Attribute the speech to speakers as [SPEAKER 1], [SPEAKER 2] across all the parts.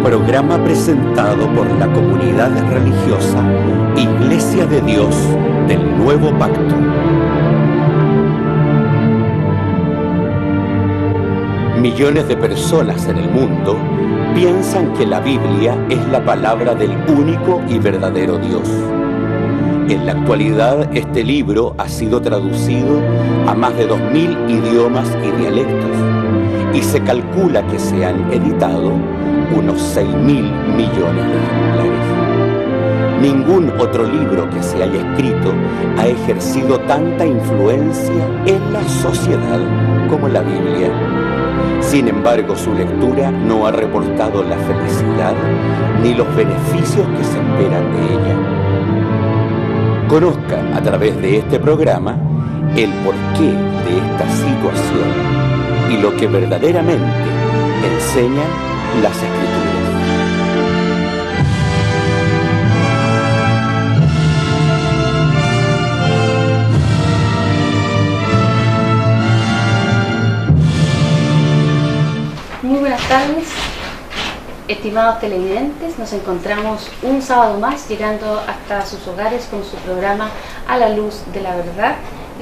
[SPEAKER 1] Programa presentado por la comunidad religiosa Iglesia de Dios del Nuevo Pacto. Millones de personas en el mundo piensan que la Biblia es la palabra del único y verdadero Dios. En la actualidad, este libro ha sido traducido a más de 2000 idiomas y dialectos, y se calcula que se han editado unos 6.000 millones de ejemplares. Ningún otro libro que se haya escrito ha ejercido tanta influencia en la sociedad como la Biblia. Sin embargo, su lectura no ha reportado la felicidad ni los beneficios que se esperan de ella. Conozca a través de este programa el porqué de esta situación y lo que verdaderamente enseñan las Escrituras.
[SPEAKER 2] Muy buenas tardes, estimados televidentes. Nos encontramos un sábado más llegando hasta sus hogares con su programa A la Luz de la Verdad,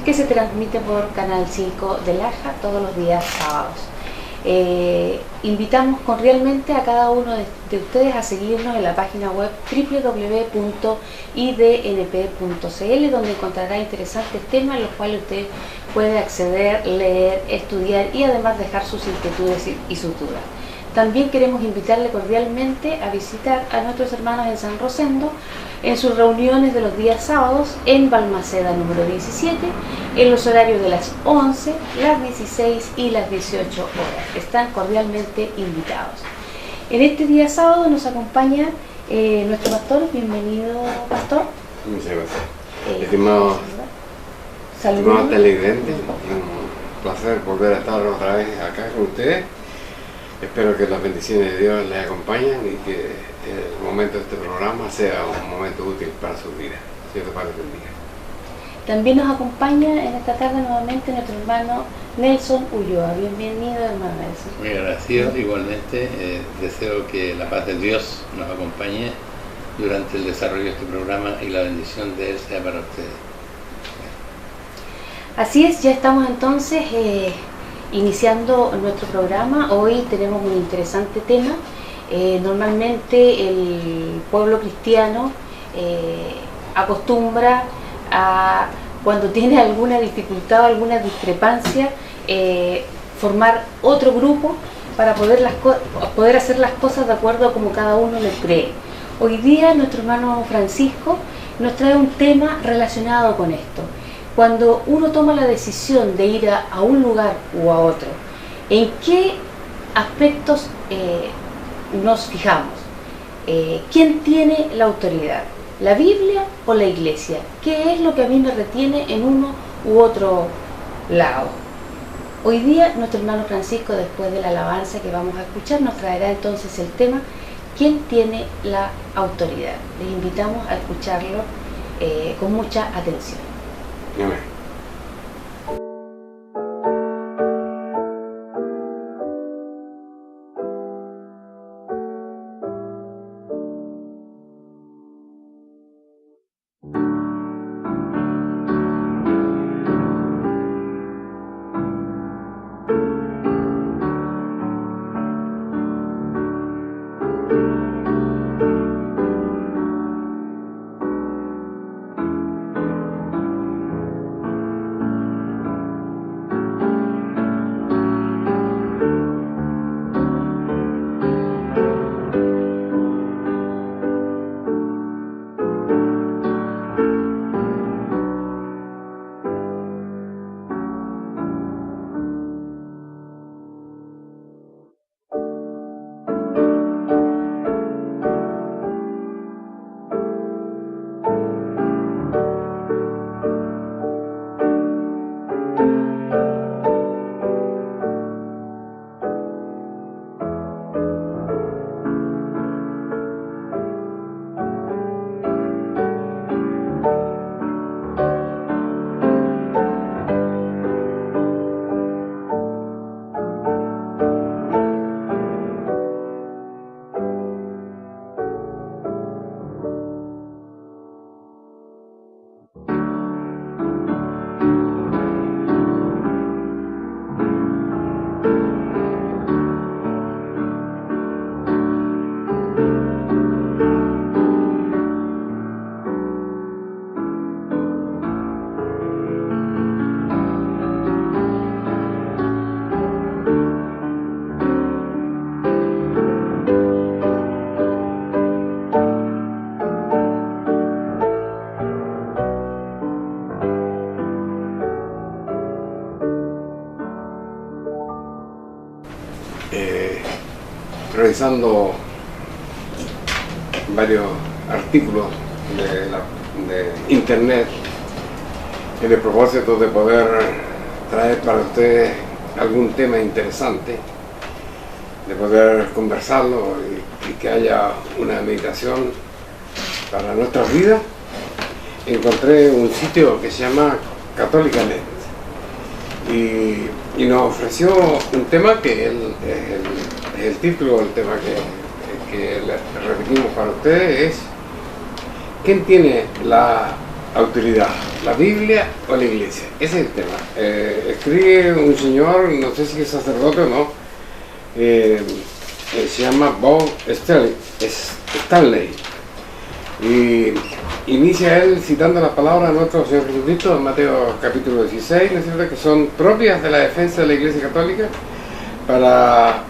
[SPEAKER 2] que se transmite por Canal 5 de Laja todos los días sábados. Invitamos cordialmente a cada uno de ustedes a seguirnos en la página web www.idnp.cl, donde encontrará interesantes temas en los cuales usted puede acceder, leer, estudiar y además dejar sus inquietudes y sus dudas. También queremos invitarle cordialmente a visitar a nuestros hermanos en San Rosendo en sus reuniones de los días sábados en Balmaceda número 17, en los horarios de las 11, las 16 y las 18 horas. Están cordialmente invitados. En este día sábado nos acompaña nuestro pastor. Bienvenido, pastor.
[SPEAKER 3] Muchas gracias. Estimados televidentes, un placer volver a estar otra vez acá con ustedes. Espero que las bendiciones de Dios les acompañen y que el momento de este programa sea un momento útil para sus vidas. Dios te bendiga.
[SPEAKER 2] También nos acompaña en esta tarde nuevamente nuestro hermano Nelson Ulloa. Bienvenido, hermano Nelson.
[SPEAKER 4] Muy agradecido. Igualmente deseo que la paz de Dios nos acompañe durante el desarrollo de este programa y la bendición de Él sea para ustedes.
[SPEAKER 2] Así es, ya estamos entonces iniciando nuestro programa. Hoy tenemos un interesante tema. Normalmente el pueblo cristiano acostumbra a, cuando tiene alguna dificultad o alguna discrepancia, formar otro grupo para poder hacer las cosas de acuerdo a como cada uno le cree. Hoy día nuestro hermano Francisco nos trae un tema relacionado con esto. Cuando uno toma la decisión de ir a un lugar u a otro, ¿en qué aspectos nos fijamos? ¿Quién tiene la autoridad? ¿La Biblia o la Iglesia? ¿Qué es lo que a mí me retiene en uno u otro lado? Hoy día nuestro hermano Francisco, después de la alabanza que vamos a escuchar, nos traerá entonces el tema ¿quién tiene la autoridad? Les invitamos a escucharlo con mucha atención.
[SPEAKER 3] Amén. revisando varios artículos de internet en el propósito de poder traer para ustedes algún tema interesante, de poder conversarlo y que haya una meditación para nuestras vidas. Encontré un sitio que se llama Católica.net y nos ofreció un tema que es el título del tema que le repetimos para ustedes, es: ¿quién tiene la autoridad, la Biblia o la Iglesia? Ese es el tema. Escribe un señor, no sé si es sacerdote o no, se llama Bob Stanley, y inicia él citando las palabras de nuestro Señor Jesucristo en Mateo capítulo 16, ¿no es cierto?, que son propias de la defensa de la Iglesia Católica para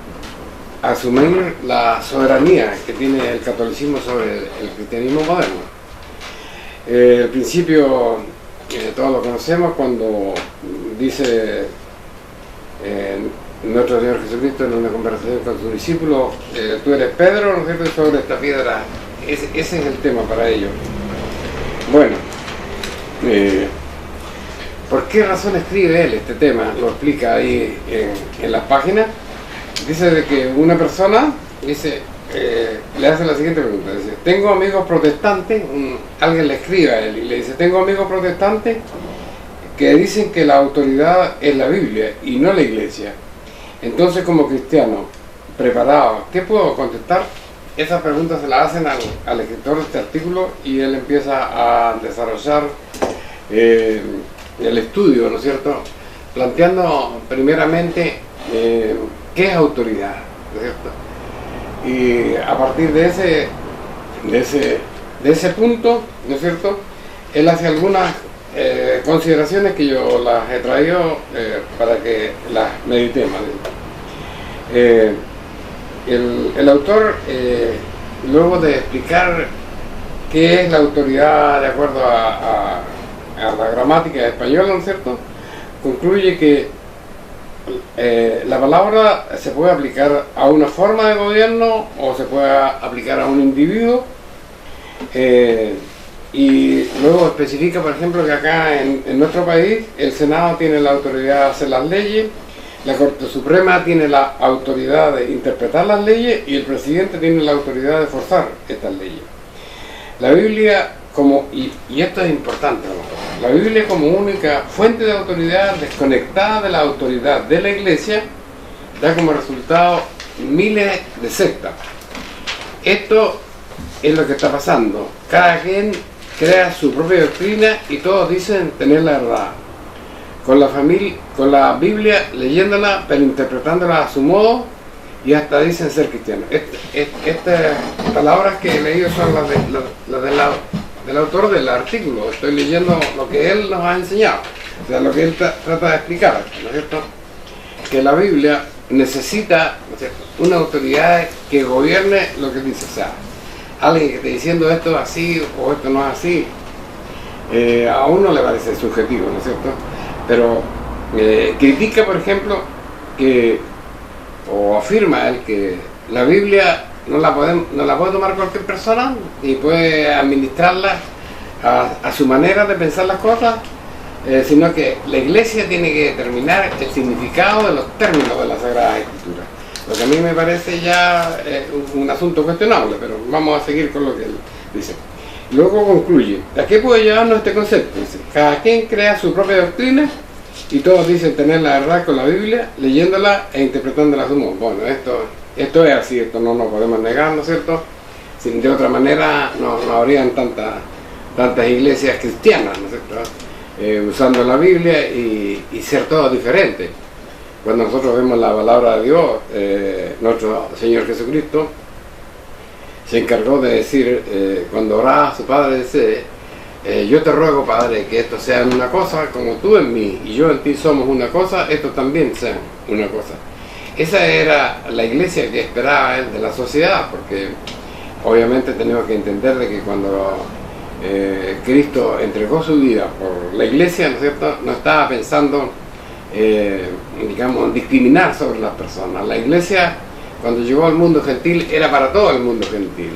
[SPEAKER 3] asumir la soberanía que tiene el catolicismo sobre el cristianismo moderno. El principio, todos lo conocemos, cuando dice nuestro Señor Jesucristo en una conversación con sus discípulos: tú eres Pedro, ¿no es cierto?, sobre esta piedra. Ese es el tema para ellos. Bueno, ¿por qué razón escribe él este tema? Lo explica ahí en las páginas. Dice de que una persona le hace la siguiente pregunta: dice, tengo amigos protestantes, alguien le escribe a él y le dice, tengo amigos protestantes que dicen que la autoridad es la Biblia y no la Iglesia. Entonces, como cristiano preparado, ¿qué puedo contestar? Esas preguntas se las hacen al escritor de este artículo y él empieza a desarrollar el estudio, ¿no es cierto?, planteando primeramente qué es autoridad, ¿no es cierto? Y a partir de ese punto, ¿no es cierto?, él hace algunas consideraciones que yo las he traído para que las meditemos. El autor, luego de explicar qué es la autoridad de acuerdo a la gramática española, ¿no es cierto?, concluye que la palabra se puede aplicar a una forma de gobierno o se puede aplicar a un individuo, y luego especifica, por ejemplo, que acá en nuestro país el Senado tiene la autoridad de hacer las leyes, la Corte Suprema tiene la autoridad de interpretar las leyes y el presidente tiene la autoridad de forzar estas leyes. La Biblia y esto es importante, ¿no?, la Biblia como única fuente de autoridad desconectada de la autoridad de la Iglesia da como resultado miles de sectas. Esto es lo que está pasando. Cada quien crea su propia doctrina y todos dicen tener la verdad. Con la Biblia leyéndola pero interpretándola a su modo, y hasta dicen ser cristianos. Estas palabras que he leído son las del autor del artículo. Estoy leyendo lo que él nos ha enseñado, o sea, lo que él trata de explicar, ¿no es cierto?, que la Biblia necesita, ¿no es cierto?, una autoridad que gobierne lo que dice. O sea, alguien que esté diciendo esto es así o esto no es así, a uno le parece subjetivo, ¿no es cierto?, pero critica, por ejemplo, o afirma él que la Biblia no la puede tomar cualquier persona y puede administrarla a su manera de pensar las cosas, sino que la Iglesia tiene que determinar el significado de los términos de la Sagrada Escritura. Lo que a mí me parece ya un asunto cuestionable, pero vamos a seguir con lo que él dice. Luego concluye: ¿a qué puede llevarnos este concepto? Dice, cada quien crea su propia doctrina y todos dicen tener la verdad con la Biblia, leyéndola e interpretándola a su modo. Bueno, esto es así, esto no nos podemos negar, ¿no es cierto? De otra manera no habrían tantas iglesias cristianas, ¿no es cierto?, usando la Biblia y ser todos diferentes. Cuando nosotros vemos la palabra de Dios, nuestro Señor Jesucristo se encargó de decir, cuando oraba a su Padre, dice, yo te ruego, Padre, que esto sea una cosa, como tú en mí y yo en ti somos una cosa, esto también sea una cosa. Esa era la iglesia que esperaba él de la sociedad, porque obviamente tenemos que entender de que cuando Cristo entregó su vida por la iglesia, ¿no es cierto?, no estaba pensando, digamos, discriminar sobre las personas. La iglesia cuando llegó al mundo gentil era para todo el mundo gentil.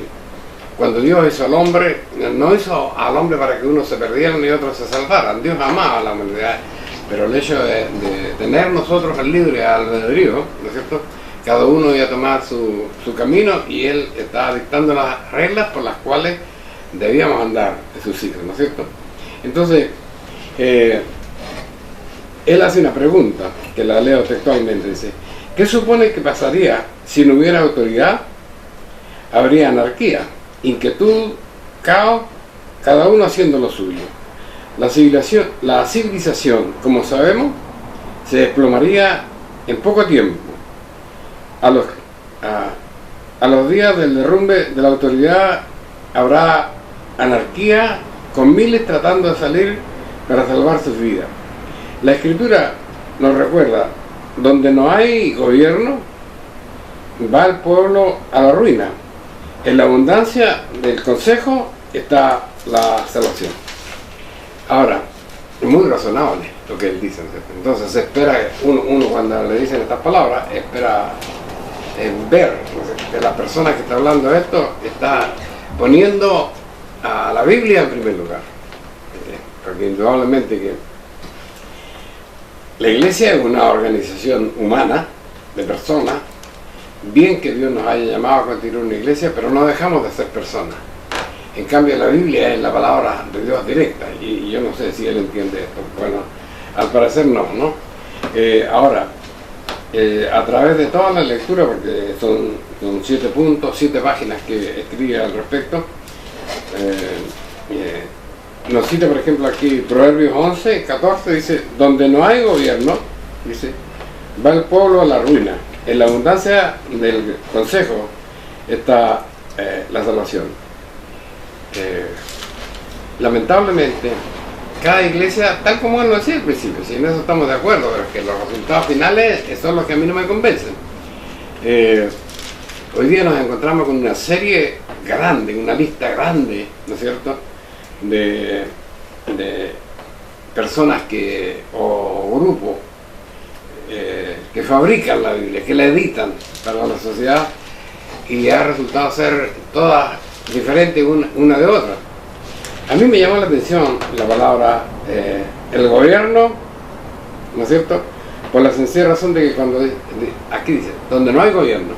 [SPEAKER 3] Cuando Dios hizo al hombre, no hizo al hombre para que uno se perdiera ni otros se salvaran. Dios amaba a la humanidad, pero el hecho de tener nosotros el libre albedrío, ¿no es cierto? Cada uno iba a tomar su camino y Él estaba dictando las reglas por las cuales debíamos andar sus hijos, ¿no es cierto? Entonces, Él hace una pregunta, que la leo textualmente, dice: ¿qué supone que pasaría si no hubiera autoridad? Habría anarquía, inquietud, caos, cada uno haciendo lo suyo. La civilización, como sabemos, se desplomaría en poco tiempo. A los días del derrumbe de la autoridad habrá anarquía, con miles tratando de salir para salvar sus vidas. La Escritura nos recuerda: donde no hay gobierno, va el pueblo a la ruina. En la abundancia del consejo está la salvación. Ahora, es muy razonable lo que él dice, ¿no? Entonces se espera, uno cuando le dicen estas palabras, espera ver, ¿no? Que la persona que está hablando esto está poniendo a la Biblia en primer lugar. Porque indudablemente que la iglesia es una organización humana, de personas, bien que Dios nos haya llamado a constituir una iglesia, pero no dejamos de ser personas. En cambio, la Biblia es la palabra de Dios directa, y yo no sé si él entiende esto. Bueno, al parecer no, ¿no? Ahora, a través de toda la lectura, porque son 7 puntos, 7 páginas que escribe al respecto, nos cita, por ejemplo, aquí Proverbios 11, 14, dice: donde no hay gobierno, dice, va el pueblo a la ruina. En la abundancia del consejo está la salvación. Lamentablemente, cada iglesia, tal como él lo decía al principio, si en eso estamos de acuerdo, pero es que los resultados finales son los que a mí no me convencen. Hoy día nos encontramos con una serie grande, una lista grande, ¿no es cierto?, de personas o grupos que fabrican la Biblia, que la editan para la sociedad, y ha resultado ser todas diferentes una de otra. A mí me llamó la atención la palabra el gobierno, ¿no es cierto?, por la sencilla razón de que cuando aquí dice donde no hay gobierno,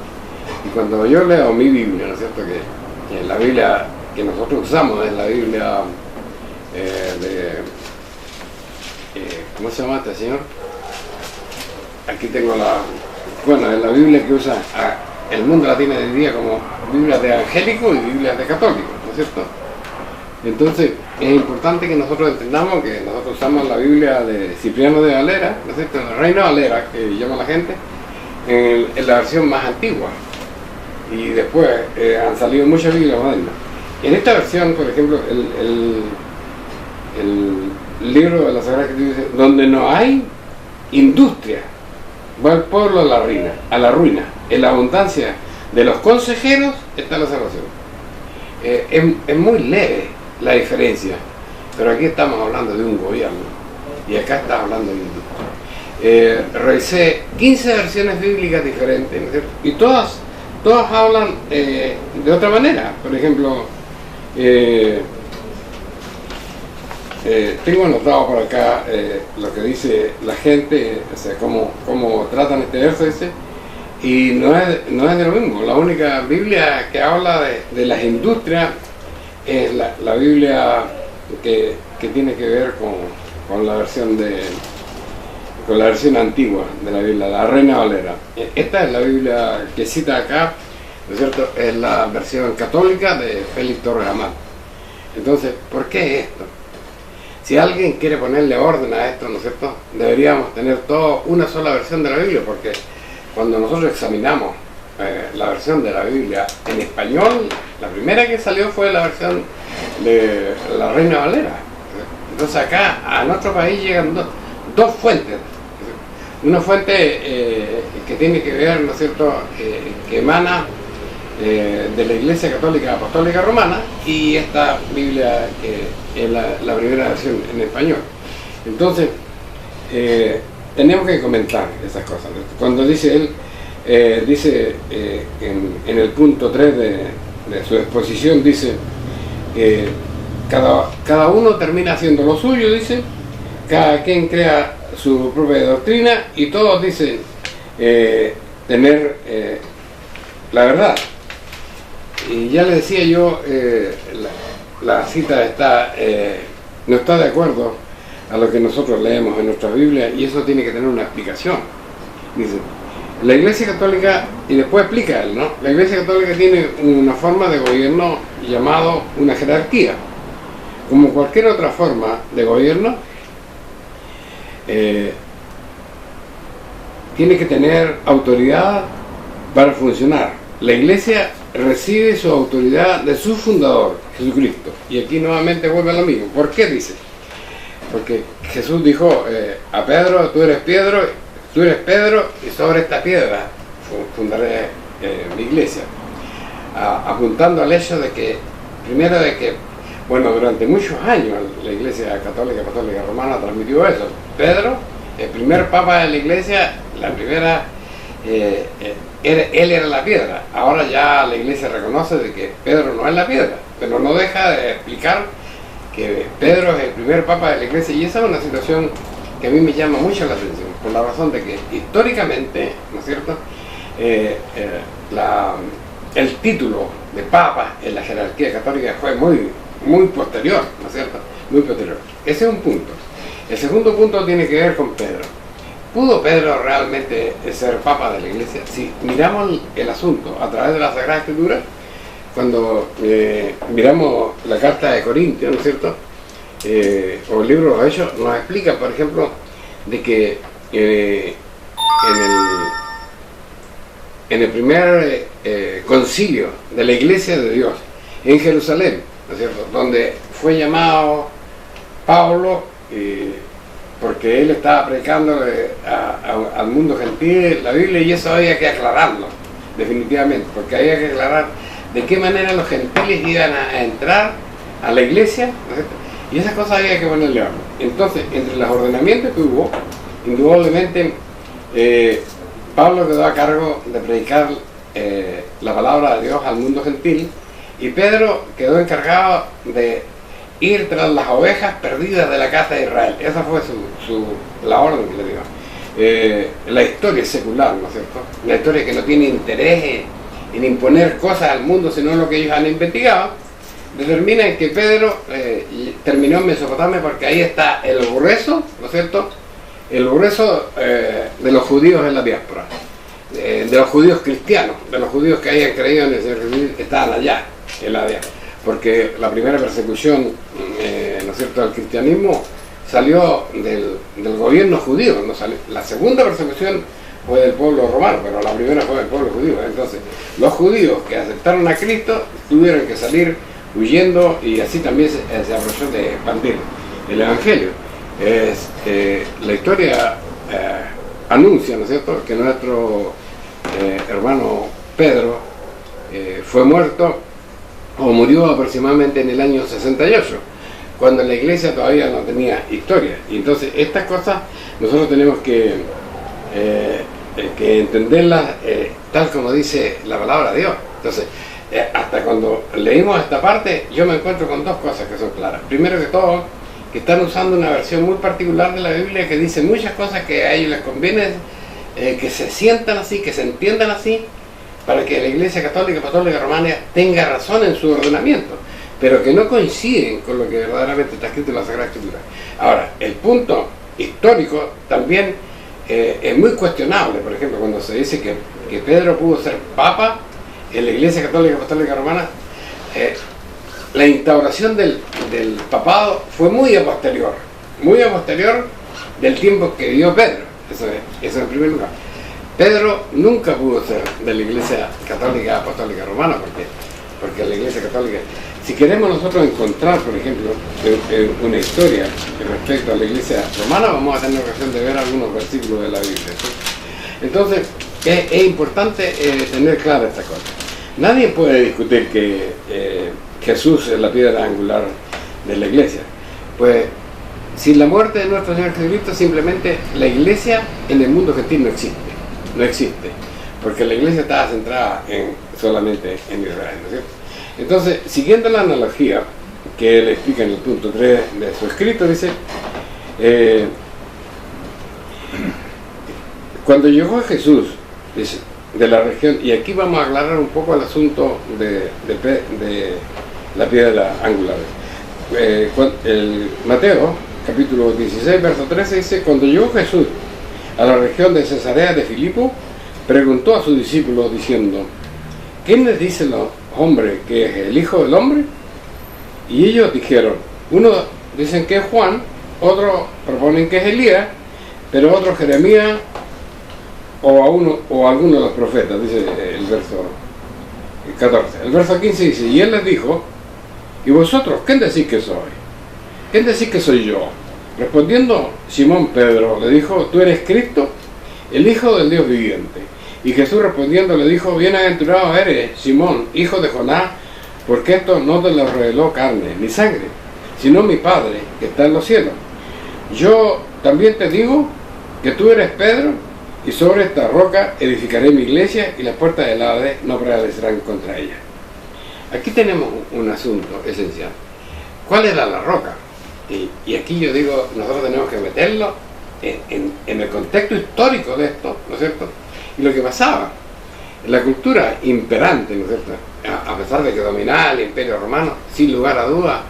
[SPEAKER 3] y cuando yo leo mi Biblia, ¿no es cierto?, que la Biblia que nosotros usamos es la Biblia ¿cómo se llama este señor? Aquí tengo es la Biblia que usa el mundo la tiene hoy día como Biblia de evangélico y Biblia de católico, ¿no es cierto? Entonces es importante que nosotros entendamos que nosotros usamos la Biblia de Cipriano de Valera, ¿no es cierto?, en el Reina Valera, que llama la gente, en la versión más antigua, y después han salido muchas Biblias modernas. En esta versión, por ejemplo, el libro de la Sagrada Escritura dice: donde no hay industria, va el pueblo a la ruina. En la abundancia de los consejeros está la salvación. Es muy leve la diferencia, pero aquí estamos hablando de un gobierno y acá estamos hablando de industria. Revisé 15 versiones bíblicas diferentes, ¿no es cierto?, y todas hablan de otra manera. Por ejemplo, tengo anotado por acá lo que dice la gente, o sea, cómo tratan este verso ese, y no es de lo mismo. La única Biblia que habla de las industrias es la Biblia que tiene que ver con la versión con la versión antigua de la Biblia, la Reina Valera. Esta es la Biblia que cita acá, ¿no es cierto?, es la versión católica de Félix Torres Amat. Entonces, ¿por qué esto? Si alguien quiere ponerle orden a esto, ¿no es cierto?, deberíamos tener una sola versión de la Biblia, porque cuando nosotros examinamos la versión de la Biblia en español, la primera que salió fue la versión de la Reina Valera. Entonces acá a nuestro país llegan dos fuentes. Una fuente que tiene que ver, ¿no es cierto?, que emana de la Iglesia Católica Apostólica Romana, y esta Biblia que es la primera versión en español. Entonces tenemos que comentar esas cosas, ¿no? Cuando dice él dice en el punto 3 de su exposición, dice cada uno termina haciendo lo suyo, dice, cada quien crea su propia doctrina y todos dicen tener la verdad. Y ya le decía yo, la cita no está de acuerdo a lo que nosotros leemos en nuestra Biblia, y eso tiene que tener una explicación. Dice, la Iglesia Católica, y después explica él, ¿no? La Iglesia Católica tiene una forma de gobierno llamado una jerarquía. Como cualquier otra forma de gobierno, tiene que tener autoridad para funcionar. La Iglesia recibe su autoridad de su fundador, Jesucristo. Y aquí nuevamente vuelve a lo mismo. ¿Por qué dice? Porque Jesús dijo a Pedro, tú eres Pedro, y sobre esta piedra fundaré mi iglesia. Apuntando al hecho de que, primero de que, bueno, durante muchos años la Iglesia Católica Romana transmitió eso. Pedro, el primer papa de la Iglesia, la primera, él era la piedra. Ahora ya la Iglesia reconoce de que Pedro no es la piedra, pero no deja de explicar que Pedro es el primer papa de la Iglesia, y esa es una situación que a mí me llama mucho la atención, por la razón de que históricamente, ¿no es cierto?, el título de papa en la jerarquía católica fue muy posterior, ¿no es cierto?, muy posterior. Ese es un punto. El segundo punto tiene que ver con Pedro. ¿Pudo Pedro realmente ser papa de la Iglesia? Si miramos el asunto a través de la Sagrada Escritura, cuando miramos la carta de Corintios, ¿no es cierto?, o el libro de los Hechos, nos explica, por ejemplo, de que en el primer concilio de la Iglesia de Dios en Jerusalén, ¿no es cierto?, donde fue llamado Pablo, porque él estaba predicando al mundo gentil la Biblia, y eso había que aclararlo definitivamente, porque había que aclarar de qué manera los gentiles iban a entrar a la iglesia, ¿no es cierto?, y esas cosas había que ponerle orden. Entonces, entre los ordenamientos que hubo, indudablemente Pablo quedó a cargo de predicar la palabra de Dios al mundo gentil, y Pedro quedó encargado de ir tras las ovejas perdidas de la casa de Israel. Esa fue la orden que le dio. La historia secular, ¿no es cierto?, la historia que no tiene interés en imponer cosas al mundo, sino lo que ellos han investigado, determina que Pedro terminó en Mesopotamia, porque ahí está el grueso, ¿no es cierto?, el grueso de los judíos en la diáspora, de los judíos cristianos, de los judíos que hayan creído en el Señor Jesús, estaban allá en la diáspora, porque la primera persecución, ¿no es cierto?, del cristianismo salió del gobierno judío, no salió. La segunda persecución fue del pueblo romano, pero la primera fue del pueblo judío. Entonces, los judíos que aceptaron a Cristo tuvieron que salir huyendo, y así también se aprovechó de expandir el Evangelio. La historia anuncia, ¿no es cierto?, que nuestro hermano Pedro fue muerto o murió aproximadamente en el año 68, cuando la iglesia todavía no tenía historia. Y entonces estas cosas nosotros tenemos que entenderlas tal como dice la palabra de Dios. Entonces, hasta cuando leímos esta parte, yo me encuentro con dos cosas que son claras. Primero que todo, que están usando una versión muy particular de la Biblia que dice muchas cosas que a ellos les conviene que se sientan así, que se entiendan así, para que la Iglesia Católica Romana tenga razón en su ordenamiento, pero que no coinciden con lo que verdaderamente está escrito en la Sagrada Escritura. Ahora, el punto histórico también es muy cuestionable. Por ejemplo, cuando se dice que Pedro pudo ser papa en la Iglesia Católica Romana, la instauración del papado fue muy a posterior del tiempo que vivió Pedro. Eso en primer lugar. Pedro nunca pudo ser de la Iglesia Católica Apostólica Romana, porque la Iglesia Católica, si queremos nosotros encontrar, por ejemplo, una historia respecto a la Iglesia Romana, vamos a tener ocasión de ver algunos versículos de la Biblia, ¿sí? Entonces, es importante tener clara esta cosa. Nadie puede discutir que Jesús es la piedra angular de la Iglesia. Pues, sin la muerte de nuestro Señor Jesucristo, simplemente la Iglesia en el mundo gentil no existe. porque la iglesia estaba centrada solamente en Israel, ¿no es cierto? Entonces, siguiendo la analogía que él explica en el punto 3 de su escrito, dice, cuando llegó Jesús, dice, de la región, y aquí vamos a aclarar un poco el asunto de la piedra angular. El Mateo, capítulo 16, verso 13, dice, cuando llegó Jesús a la región de Cesarea de Filipo, preguntó a sus discípulos diciendo, ¿quiénes dicen los hombres que es el Hijo del Hombre? Y ellos dijeron, unos dicen que es Juan, otros proponen que es Elías, pero otros Jeremías o alguno de los profetas, dice el verso 14. El verso 15 dice, y él les dijo, ¿y vosotros quién decís que soy? ¿Quién decís que soy yo? Respondiendo Simón Pedro le dijo, tú eres Cristo, el Hijo del Dios viviente. Y Jesús respondiendo le dijo, bienaventurado eres, Simón, hijo de Jonás, porque esto no te lo reveló carne ni sangre, sino mi Padre que está en los cielos. Yo también te digo que tú eres Pedro, y sobre esta roca edificaré mi iglesia, y las puertas del Hades no prevalecerán contra ella. Aquí tenemos un asunto esencial. ¿Cuál era la roca? Y aquí yo digo, nosotros tenemos que meterlo en el contexto histórico de esto, ¿no es cierto? Y lo que pasaba, la cultura imperante, ¿no es cierto? A pesar de que dominaba el Imperio Romano, sin lugar a dudas,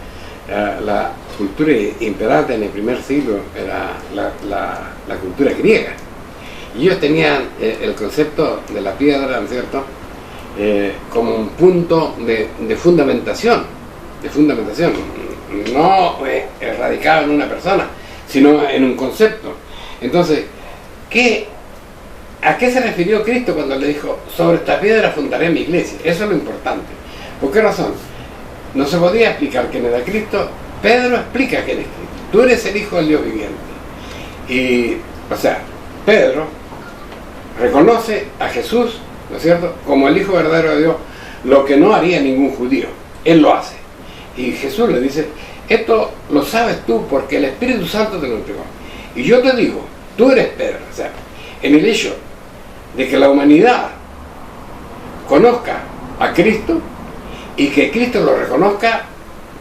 [SPEAKER 3] la cultura imperante en el primer siglo era la cultura griega. Y ellos tenían el concepto de la piedra, ¿no es cierto?, como un punto de fundamentación, no radicado en una persona, sino en un concepto. Entonces, ¿a qué se refirió Cristo cuando le dijo, sobre esta piedra fundaré mi iglesia? Eso es lo importante. ¿Por qué razón? No se podía explicar quién era Cristo. Pedro explica quién es Cristo. Tú eres el Hijo del Dios viviente. Y, o sea, Pedro reconoce a Jesús, ¿no es cierto?, como el Hijo verdadero de Dios, lo que no haría ningún judío. Él lo hace. Y Jesús le dice, esto lo sabes tú porque el Espíritu Santo te lo entregó. Y yo te digo, tú eres Pedro. O sea, en el hecho de que la humanidad conozca a Cristo y que Cristo lo reconozca,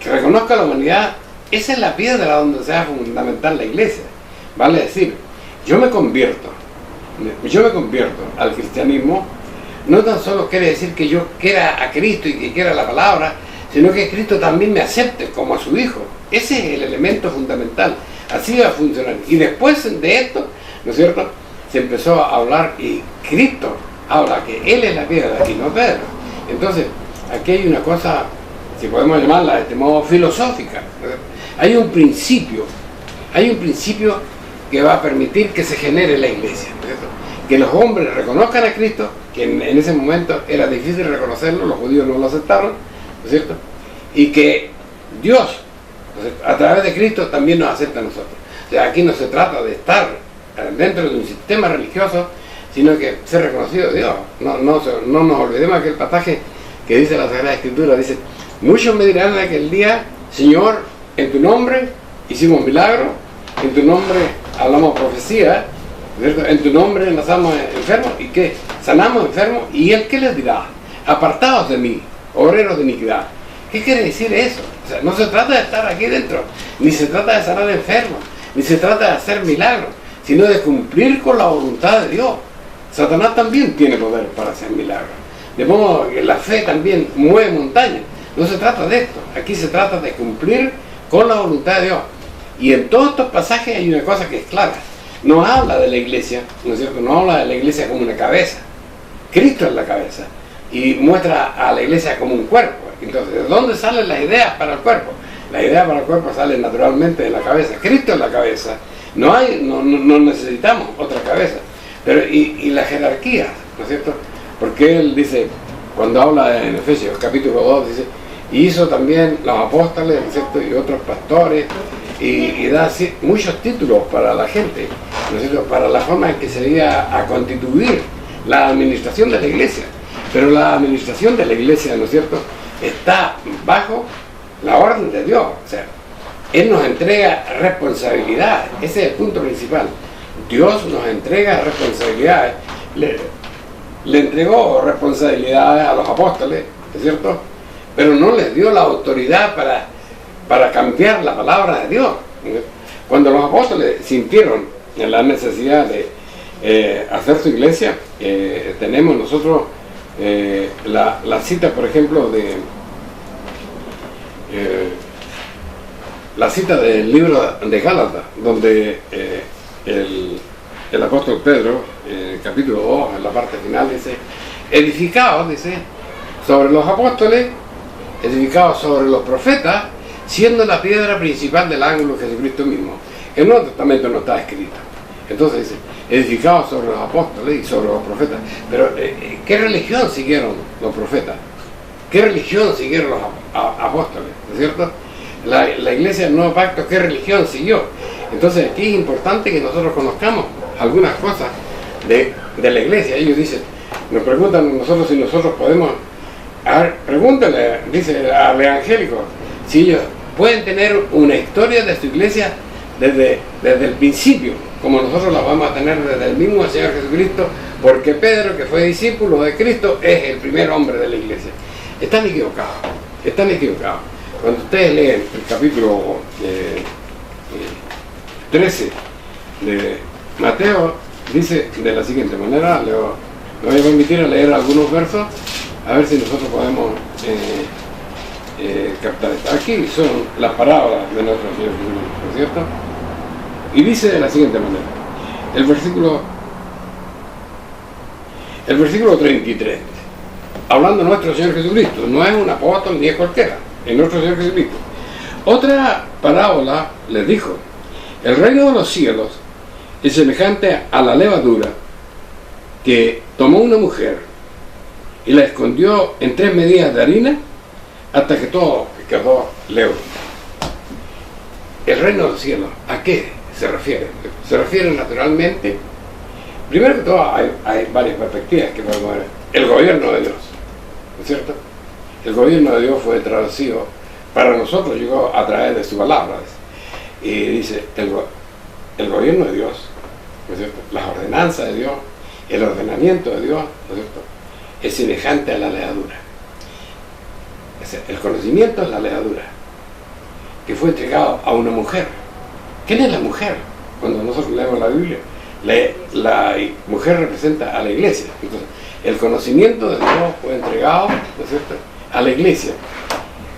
[SPEAKER 3] que reconozca a la humanidad, esa es la piedra donde se va a fundamentar la iglesia. Vale decir, yo me convierto al cristianismo, no tan solo quiere decir que yo quiera a Cristo y que quiera la palabra, sino que Cristo también me acepte como a su Hijo. Ese es el elemento fundamental. Así va a funcionar. Y después de esto, ¿no es cierto?, se empezó a hablar y Cristo habla que Él es la piedra y no Pedro. Entonces, aquí hay una cosa, si podemos llamarla de este modo, filosófica. Hay un principio que va a permitir que se genere la iglesia, ¿no es cierto? Que los hombres reconozcan a Cristo, que en ese momento era difícil reconocerlo, los judíos no lo aceptaron, ¿no es cierto? Y que Dios, a través de Cristo, también nos acepta a nosotros. O sea, aquí no se trata de estar dentro de un sistema religioso, sino que ser reconocido de Dios. No nos olvidemos aquel pasaje que dice la Sagrada Escritura, dice, muchos me dirán en aquel día, Señor, en tu nombre hicimos milagros, en tu nombre hablamos profecía, ¿cierto?, en tu nombre lanzamos enfermos, ¿y qué? Sanamos enfermos, ¿y Él qué les dirá? Apartados de mí, obreros de iniquidad. ¿Qué quiere decir eso? O sea, no se trata de estar aquí dentro, ni se trata de sanar enfermos, ni se trata de hacer milagros, sino de cumplir con la voluntad de Dios. Satanás también tiene poder para hacer milagros. De modo que la fe también mueve montañas. No se trata de esto. Aquí se trata de cumplir con la voluntad de Dios. Y en todos estos pasajes hay una cosa que es clara. No habla de la iglesia, ¿no es cierto? No habla de la iglesia como una cabeza. Cristo es la cabeza. Y muestra a la iglesia como un cuerpo. Entonces, ¿de dónde salen las ideas para el cuerpo? Las ideas para el cuerpo salen naturalmente de la cabeza. Cristo es la cabeza. No necesitamos otra cabeza. Pero y la jerarquía, ¿no es cierto? Porque él dice, cuando habla en Efesios capítulo 2, dice, y hizo también los apóstoles, ¿no es cierto?, y otros pastores, y da muchos títulos para la gente, ¿no es cierto?, para la forma en que se iba a constituir la administración de la iglesia. Pero la administración de la iglesia, ¿no es cierto?, está bajo la orden de Dios. O sea, Él nos entrega responsabilidades. Ese es el punto principal. Dios nos entrega responsabilidades. le entregó responsabilidades a los apóstoles, ¿es cierto? Pero no les dio la autoridad para cambiar la palabra de Dios. Cuando los apóstoles sintieron la necesidad de hacer su iglesia, tenemos nosotros la cita, por ejemplo, de la cita del libro de Gálatas, donde el apóstol Pedro, en el capítulo 2, en la parte final, dice: edificados, dice, sobre los apóstoles, edificados sobre los profetas, siendo la piedra principal del ángulo Jesucristo mismo. El Nuevo Testamento no está escrito. Entonces dice, edificados sobre los apóstoles y sobre los profetas. Pero, ¿qué religión siguieron los profetas? ¿Qué religión siguieron los apóstoles? ¿No es cierto? La iglesia del Nuevo Pacto, ¿qué religión siguió? Entonces aquí es importante que nosotros conozcamos algunas cosas de la iglesia. Ellos dicen, nos preguntan a nosotros si nosotros podemos, a ver, pregúntale, dice al evangélico, si ellos pueden tener una historia de su iglesia desde el principio, como nosotros la vamos a tener desde el mismo Señor Jesucristo, porque Pedro, que fue discípulo de Cristo, es el primer hombre de la iglesia. Están equivocados, están equivocados. Cuando ustedes leen el capítulo 13 de Mateo, dice de la siguiente manera, me voy a permitir a leer algunos versos, a ver si nosotros podemos captar esto. Aquí son las parábolas de nuestro Señor Jesucristo, ¿no es cierto? Y dice de la siguiente manera, el versículo 33, hablando de nuestro Señor Jesucristo, no es un apóstol ni es cualquiera, es nuestro Señor Jesucristo. Otra parábola les dijo: el reino de los cielos es semejante a la levadura que tomó una mujer y la escondió en 3 medidas de harina hasta que todo quedó leudo. El reino de los cielos, ¿a qué se refiere? Se refiere naturalmente, primero que todo hay varias perspectivas que podemos ver. El gobierno de Dios, ¿no es cierto? El gobierno de Dios fue traducido para nosotros, llegó a través de su palabra, y dice el gobierno de Dios, ¿no es cierto? Las ordenanzas de Dios, el ordenamiento de Dios, ¿no es cierto?, es semejante a la levadura. El conocimiento es la levadura que fue entregado a una mujer. ¿Quién es la mujer? Cuando nosotros leemos la Biblia, la mujer representa a la iglesia. Entonces, el conocimiento de Dios fue entregado, ¿no es cierto?, a la iglesia,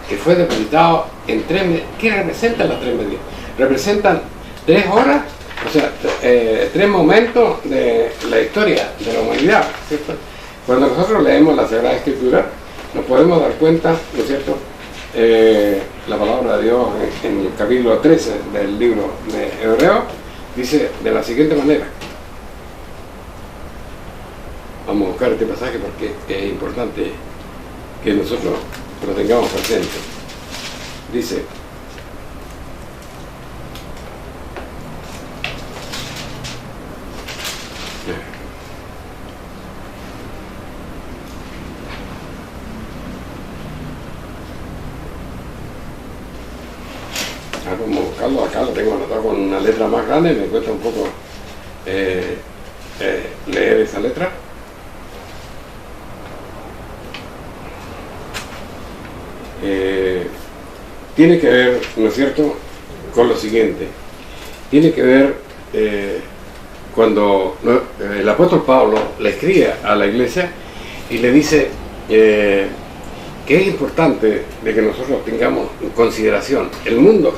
[SPEAKER 3] que fue depositado en 3 medidas. ¿Qué representan las 3 medidas? Representan 3 horas, o sea, 3 momentos de la historia de la humanidad, ¿cierto? Cuando nosotros leemos la Sagrada Escritura, nos podemos dar cuenta, ¿no es cierto?, la palabra de Dios en el capítulo 13 del libro de Hebreos, dice de la siguiente manera. Vamos a buscar este pasaje porque es importante que nosotros lo tengamos presente. Dice: vamos a buscarlo, acá lo tengo anotado con una letra más grande, me cuesta un poco leer esa letra. Tiene que ver, ¿no es cierto?, con lo siguiente. Tiene que ver cuando el apóstol Pablo le escribe a la iglesia y le dice que es importante de que nosotros tengamos en consideración el mundo.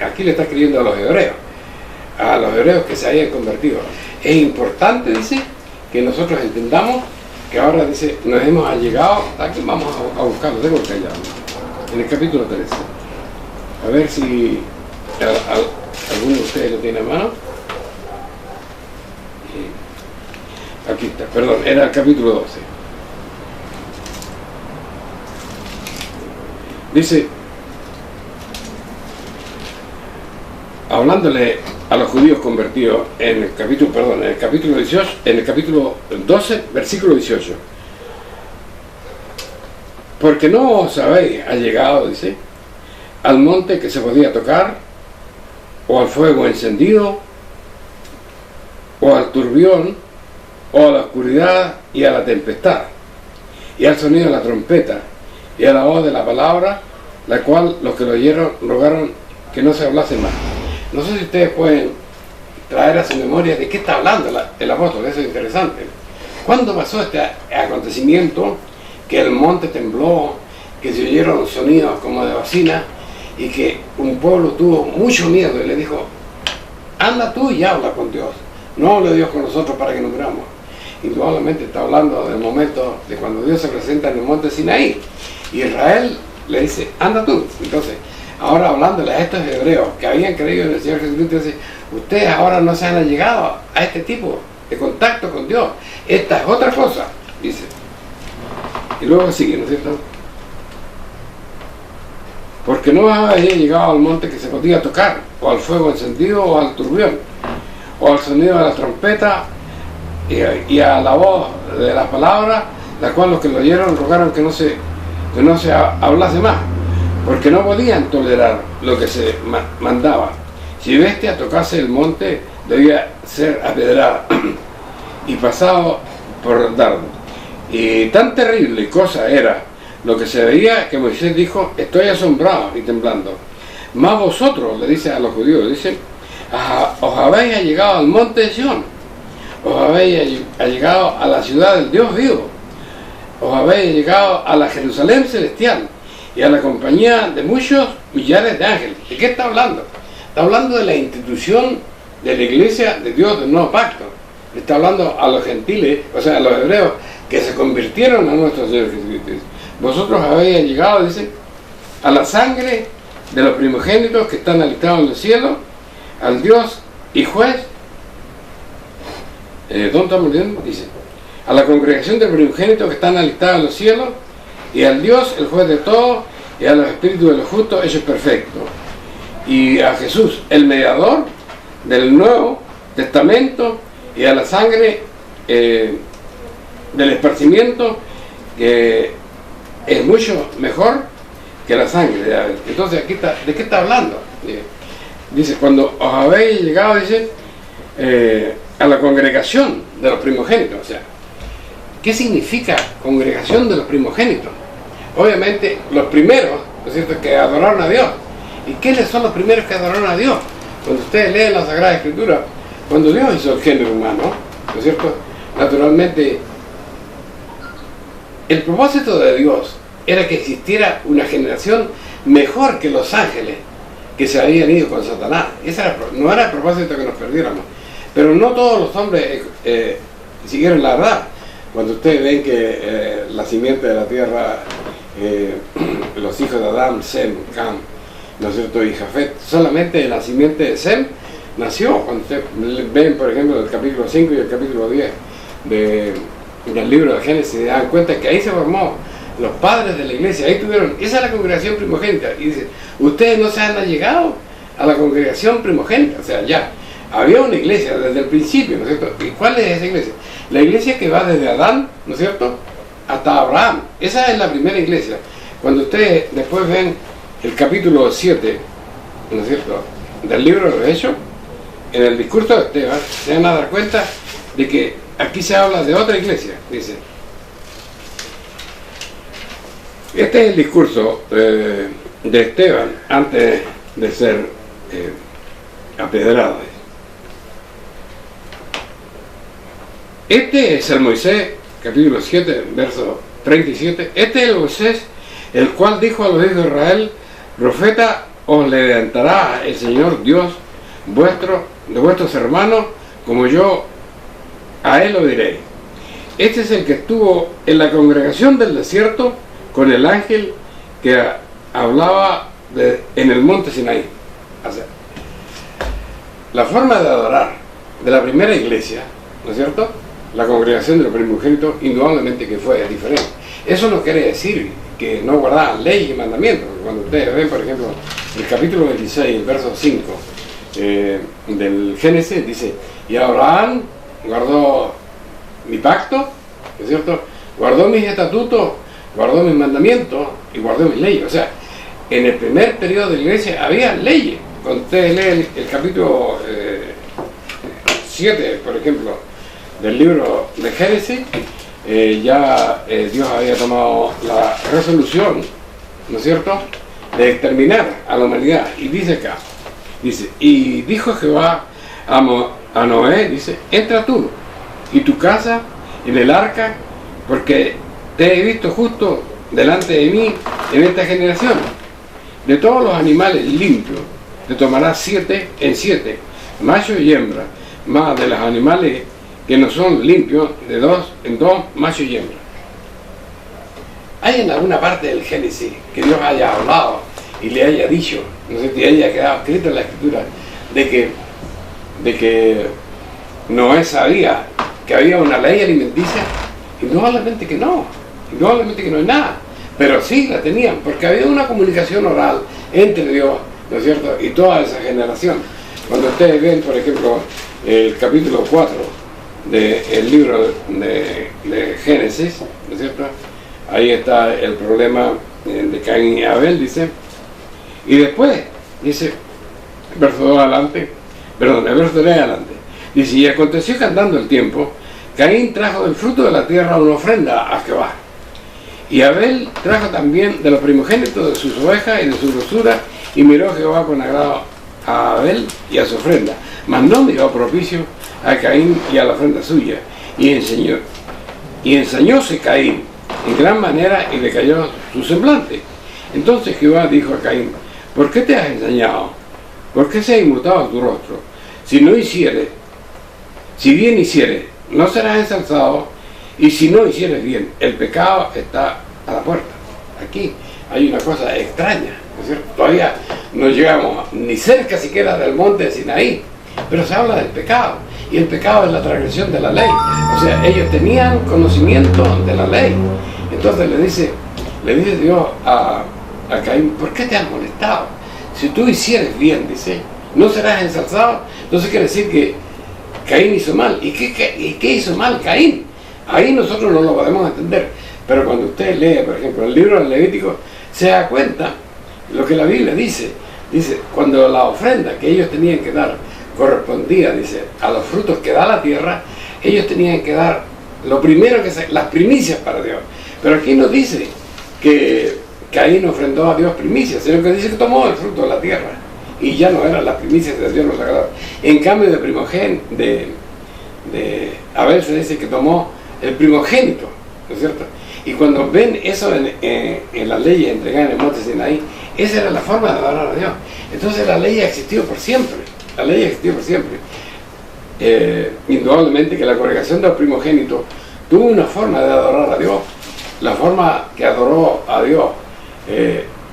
[SPEAKER 3] Aquí le está escribiendo a los hebreos que se hayan convertido. Es importante, dice, que nosotros entendamos que ahora, dice, nos hemos allegado, aquí vamos a buscarlo, tengo que hallarlo, en el capítulo 13. A ver si alguno de ustedes lo tiene a mano. Aquí está, perdón, era el capítulo 12. Dice, hablándole a los judíos convertidos en el capítulo 18, en el capítulo 12, versículo 18. Porque no os habéis allegado, dice, al monte que se podía tocar, o al fuego encendido, o al turbión,
[SPEAKER 5] o a la oscuridad y a la tempestad, y al sonido de la trompeta, y a la voz de la palabra, la cual los que lo oyeron rogaron que no se hablase más. No sé si ustedes pueden traer a su memoria de qué está hablando el apóstol. Eso es interesante. ¿Cuándo pasó este acontecimiento? Que el monte tembló, que se oyeron sonidos como de bocina, y que un pueblo tuvo mucho miedo y le dijo: anda tú y habla con Dios, no hable Dios con nosotros para que nos muramos. Indudablemente está hablando del momento de cuando Dios se presenta en el monte Sinaí, y Israel le dice: anda tú. Entonces, ahora hablándole a estos hebreos que habían creído en el Señor Jesucristo, dice: ustedes ahora no se han llegado a este tipo de contacto con Dios, esta es otra cosa, dice. Y luego sigue, ¿no es cierto? Porque no había llegado al monte que se podía tocar, o al fuego encendido, o al turbión, o al sonido de la trompeta, y a la voz de la palabra, la cual los que lo oyeron rogaron que no se hablase más, porque no podían tolerar lo que se mandaba. Si bestia tocase el monte, debía ser apedrada y pasado por dardo. Y tan terrible cosa era lo que se veía, que Moisés dijo: estoy asombrado y temblando. Más vosotros, le dice a los judíos, dice: os habéis allegado al monte de Sión, os habéis allegado a la ciudad del Dios vivo, os habéis llegado a la Jerusalén celestial y a la compañía de muchos millares de ángeles. ¿De qué está hablando? Está hablando de la institución de la iglesia de Dios del nuevo pacto. Está hablando a los gentiles, o sea, a los hebreos que se convirtieron a nuestro Señor Jesucristo. Vosotros habéis llegado, dice, a la sangre de los primogénitos que están alistados en el cielo, al Dios y juez. ¿Dónde estamos leyendo? Dice: a la congregación de primogénitos que están alistados en los cielos, y al Dios, el juez de todo, y a los espíritus de los justos hechos perfectos, y a Jesús, el mediador del Nuevo Testamento, y a la sangre del esparcimiento, que es mucho mejor que la sangre de Abel. Entonces, aquí está, ¿de qué está hablando? Dice: cuando os habéis llegado, dice, a la congregación de los primogénitos. O sea, ¿qué significa congregación de los primogénitos? Obviamente, los primeros, ¿no es cierto?, que adoraron a Dios. ¿Y quiénes son los primeros que adoraron a Dios? Cuando ustedes leen la Sagrada Escritura, cuando Dios hizo el género humano, ¿no es cierto?, naturalmente, el propósito de Dios era que existiera una generación mejor que los ángeles que se habían ido con Satanás. No era el propósito que nos perdiéramos. Pero no todos los hombres siguieron la verdad. Cuando ustedes ven que la simiente de la tierra, los hijos de Adán, Sem, Cam, ¿no es cierto?, y Jafet, solamente la simiente de Sem nació. Cuando ustedes ven, por ejemplo, el capítulo 5 y el capítulo 10 del libro de Génesis, se dan cuenta que ahí se formó los padres de la iglesia. Ahí tuvieron, esa es la congregación primogénita. Y dice: ustedes no se han allegado a la congregación primogénita. O sea, ya había una iglesia desde el principio, ¿no es cierto? ¿Y cuál es esa iglesia? La iglesia que va desde Adán, ¿no es cierto?, hasta Abraham. Esa es la primera iglesia. Cuando ustedes después ven el capítulo 7, ¿no es cierto?, del libro de los Hechos, en el discurso de Esteban, se van a dar cuenta de que aquí se habla de otra iglesia. Dice: este es el discurso de Esteban antes de ser apedrado. Este es el Moisés, capítulo 7, verso 37. Este es el Moisés, el cual dijo a los hijos de Israel: profeta os levantará el Señor Dios de vuestros hermanos, como yo a él lo diré. Este es el que estuvo en la congregación del desierto con el ángel que hablaba en el monte Sinaí. O sea, la forma de adorar de la primera iglesia, ¿no es cierto?, la congregación de los primogénitos, indudablemente que fue diferente. Eso no quiere decir que no guardaban leyes y mandamientos. Cuando ustedes ven, por ejemplo, el capítulo 26, el verso 5 del Génesis, dice: y Abraham guardó mi pacto, ¿no es cierto?, guardó mis estatutos, guardó mis mandamientos y guardó mis leyes. O sea, en el primer periodo de la iglesia había leyes. Cuando ustedes leen el capítulo 7, por ejemplo, del libro de Génesis, Dios había tomado la resolución, ¿no es cierto?, de exterminar a la humanidad. Y dice acá, dice, y dijo Jehová a Noé, dice, entra tú y tu casa en el arca, porque te he visto justo delante de mí en esta generación. De todos los animales limpios te tomarás 7 en 7, macho y hembra, más de los animales que no son limpios, de 2 en 2, macho y hembra. Hay en alguna parte del Génesis que Dios haya hablado y le haya dicho, no sé si haya quedado escrito en la Escritura, de que Noé sabía que había una ley alimenticia. Indudablemente que no hay nada, pero sí la tenían, porque había una comunicación oral entre Dios, ¿no es cierto?, y toda esa generación. Cuando ustedes ven, por ejemplo, el capítulo 4 del libro de Génesis, ¿no es cierto?, ahí está el problema de Caín y Abel, dice, y después, dice, verso 3 adelante, dice, y aconteció que andando el tiempo, Caín trajo del fruto de la tierra una ofrenda a Jehová, y Abel trajo también de los primogénitos de sus ovejas y de su grosura, y miró Jehová con agrado a Abel y a su ofrenda, mas no miró propicio a Caín y a la ofrenda suya, y ensañóse Caín en gran manera y le cayó su semblante. Entonces Jehová dijo a Caín, ¿por qué te has ensañado? ¿Por qué se ha inmutado tu rostro? Si bien hicieres, no serás ensalzado, y si no hicieres bien, el pecado está a la puerta. Aquí hay una cosa extraña, ¿no es cierto? Todavía no llegamos ni cerca siquiera del monte de Sinaí, pero se habla del pecado, y el pecado es la transgresión de la ley. O sea, ellos tenían conocimiento de la ley. Entonces le dice Dios a Caín, ¿por qué te has molestado? Si tú hicieres bien, dice, no serás ensalzado. Entonces quiere decir que Caín hizo mal. ¿Y qué hizo mal Caín? Ahí nosotros no lo podemos entender. Pero cuando usted lee, por ejemplo, el libro del Levítico, se da cuenta lo que la Biblia dice. Dice, cuando la ofrenda que ellos tenían que dar correspondía, dice, a los frutos que da la tierra, ellos tenían que dar lo primero las primicias para Dios. Pero aquí no dice que Caín ofrendó a Dios primicias, sino que dice que tomó el fruto de la tierra y ya no eran las primicias de Dios los sagrados. En cambio de primogénito, de Abel se dice que tomó el primogénito, ¿no es cierto? Y cuando ven eso en las leyes entregadas en el monte Sinaí, esa era la forma de adorar a Dios. Entonces la ley ha existido por siempre. La ley ha existido por siempre. Indudablemente que la congregación de los primogénitos tuvo una forma de adorar a Dios. La forma que adoró a Dios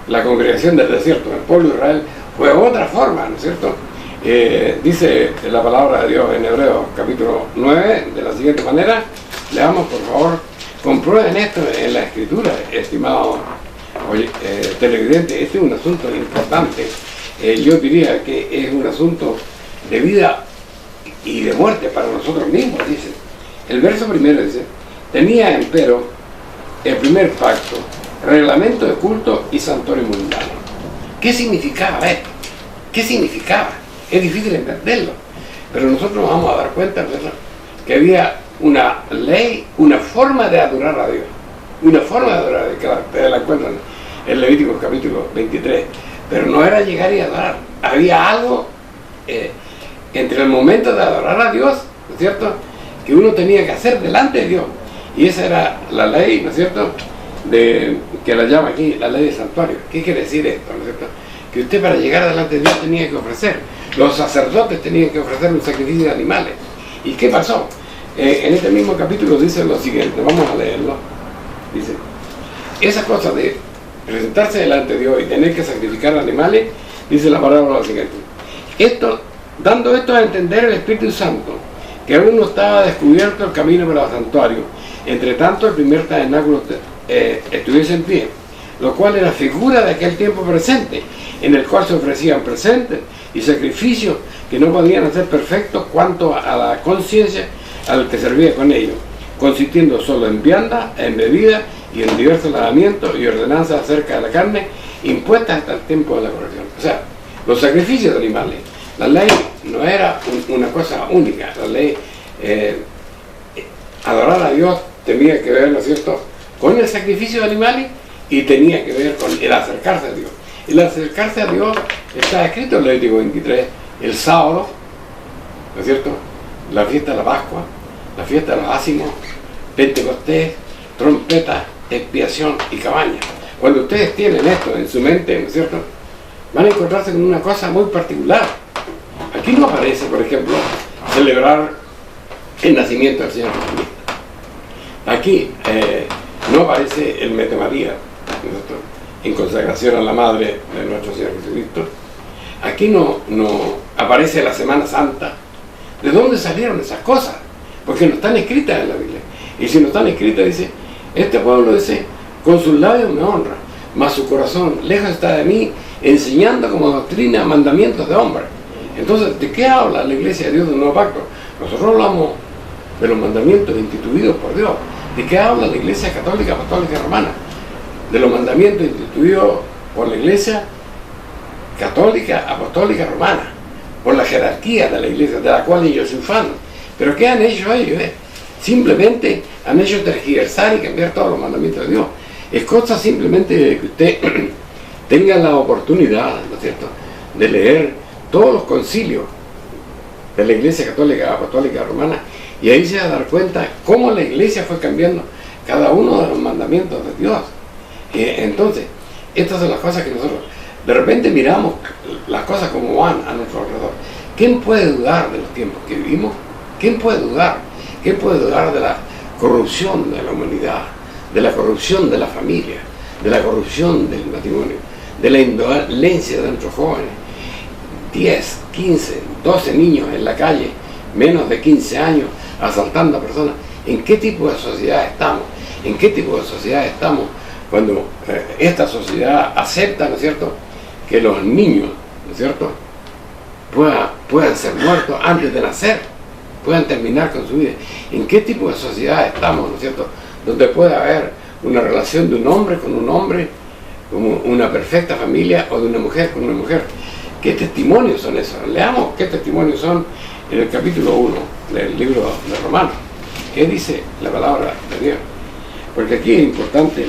[SPEAKER 5] la congregación del desierto, el pueblo de Israel, fue otra forma, ¿no es cierto? Dice la palabra de Dios en Hebreos capítulo 9 de la siguiente manera. Leamos, por favor, comprueben esto en la Escritura, estimado televidente. Este es un asunto importante. Yo diría que es un asunto de vida y de muerte para nosotros mismos, dice. El verso primero dice, tenía empero el primer pacto, reglamento de culto y santuario mundano. ¿Qué significaba esto? ¿Qué significaba? Es difícil entenderlo, pero nosotros nos vamos a dar cuenta, ¿verdad?, que había una ley, una forma de adorar a Dios, una forma de adorar a Dios, que ustedes la encuentran en Levítico capítulo 23, pero no era llegar y adorar. Había algo entre el momento de adorar a Dios, ¿no es cierto?, que uno tenía que hacer delante de Dios, y esa era la ley, ¿no es cierto?, que la llama aquí la ley del santuario. ¿Qué quiere decir esto?, ¿no es cierto?, que usted para llegar delante de Dios tenía que ofrecer, los sacerdotes tenían que ofrecer un sacrificio de animales. ¿Y qué pasó? En este mismo capítulo dice lo siguiente, vamos a leerlo. Dice, esa cosa de presentarse delante de Dios y tener que sacrificar animales, dice la palabra lo siguiente, dando esto a entender el Espíritu Santo, que aún no estaba descubierto el camino para el santuario, entre tanto el primer tabernáculo estuviese en pie, lo cual era figura de aquel tiempo presente, en el cual se ofrecían presentes y sacrificios que no podían hacer perfectos cuanto a la conciencia al que servía con ellos, consistiendo solo en vianda, en bebida y en diversos lavamientos y ordenanzas acerca de la carne impuestas hasta el tiempo de la corrección. O sea, los sacrificios de animales, la ley no era una cosa única, la ley adorar a Dios tenía que ver, ¿no es cierto?, con el sacrificio de animales y tenía que ver con el acercarse a Dios. El acercarse a Dios está escrito en Levítico 23, el sábado, ¿no es cierto?, la fiesta de la Pascua, la fiesta de los ácimos, Pentecostés, trompeta, expiación y cabaña. Cuando ustedes tienen esto en su mente, ¿no es cierto?, van a encontrarse con una cosa muy particular. Aquí no aparece, por ejemplo, celebrar el nacimiento del Señor Jesucristo. Aquí no aparece el Mete María, ¿no es cierto?, en consagración a la Madre de nuestro Señor Jesucristo. Aquí no aparece la Semana Santa. ¿De dónde salieron esas cosas? Porque no están escritas en la Biblia. Y si no están escritas, dice, este pueblo dice, con sus labios me honra, mas su corazón lejos está de mí, enseñando como doctrina mandamientos de hombres. Entonces, ¿de qué habla la Iglesia de Dios del Nuevo Pacto? Nosotros hablamos de los mandamientos instituidos por Dios. ¿De qué habla la Iglesia Católica, Apostólica y Romana? De los mandamientos instituidos por la Iglesia Católica, Apostólica y Romana, por la jerarquía de la Iglesia, de la cual ellos se ufan. ¿Pero qué han hecho ellos? Simplemente han hecho tergiversar y cambiar todos los mandamientos de Dios. Es cosa simplemente de que usted tenga la oportunidad, ¿no es cierto?, de leer todos los concilios de la Iglesia Católica, Apostólica y Romana, y ahí se va a dar cuenta cómo la Iglesia fue cambiando cada uno de los mandamientos de Dios. Entonces, estas son las cosas que nosotros de repente miramos las cosas como van a nuestro alrededor. ¿Quién puede dudar de los tiempos que vivimos? ¿Quién puede dudar? ¿Quién puede dudar de la corrupción de la humanidad, de la corrupción de la familia, de la corrupción del matrimonio, de la indolencia de nuestros jóvenes? 10, 15, 12 niños en la calle, menos de 15 años, asaltando a personas. ¿En qué tipo de sociedad estamos? ¿En qué tipo de sociedad estamos cuando esta sociedad acepta, ¿no es cierto?, que los niños, ¿no es cierto?, puedan ser muertos antes de nacer, puedan terminar con su vida? ¿En qué tipo de sociedad estamos, ¿no es cierto?, donde puede haber una relación de un hombre con un hombre, como una perfecta familia, o de una mujer con una mujer? ¿Qué testimonios son esos? Leamos qué testimonios son en el capítulo 1 del libro de Romanos. ¿Qué dice la palabra de Dios? Porque aquí es importante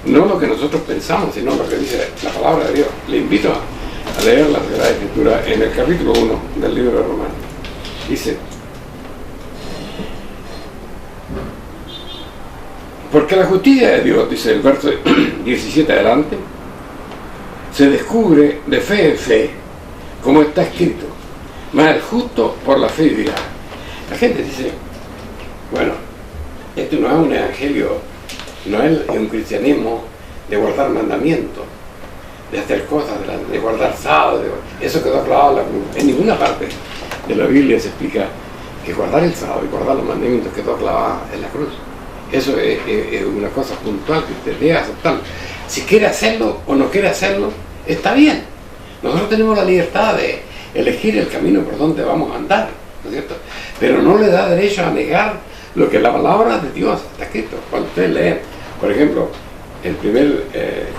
[SPEAKER 5] no lo que nosotros pensamos, sino lo que dice la palabra de Dios. Le invito a leer la Sagrada Escritura en el capítulo 1 del libro de Romanos. Dice: porque la justicia de Dios, dice el verso 17 adelante, se descubre de fe en fe, como está escrito, mas el justo por la fe vivirá. La gente dice, bueno, este no es un evangelio, no es un cristianismo de guardar mandamientos, de hacer cosas, de guardar sábado, eso quedó clavado en la cruz. En ninguna parte de la Biblia se explica que guardar el sábado y guardar los mandamientos quedó clavado en la cruz. Eso es una cosa puntual que usted debe aceptar. Si quiere hacerlo o no quiere hacerlo, está bien. Nosotros tenemos la libertad de elegir el camino por donde vamos a andar, ¿no es cierto? Pero no le da derecho a negar lo que la palabra de Dios está escrito. Cuando ustedes leen, por ejemplo, el primer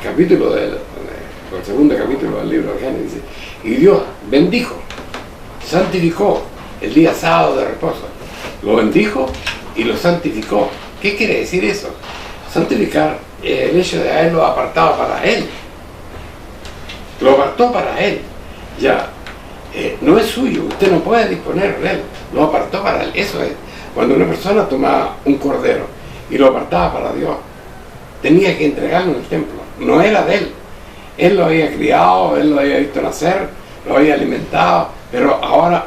[SPEAKER 5] capítulo el segundo capítulo del libro de Génesis, dice: y Dios bendijo, santificó el día sábado de reposo. Lo bendijo y lo santificó. ¿Qué quiere decir eso? Santificar el hecho de haberlo apartado para Él. Lo apartó para Él. Ya, no es suyo, usted no puede disponer de Él. Lo apartó para Él. Eso es. Cuando una persona tomaba un cordero y lo apartaba para Dios, tenía que entregarlo en el templo. No era de Él. Él lo había criado, Él lo había visto nacer, lo había alimentado, pero ahora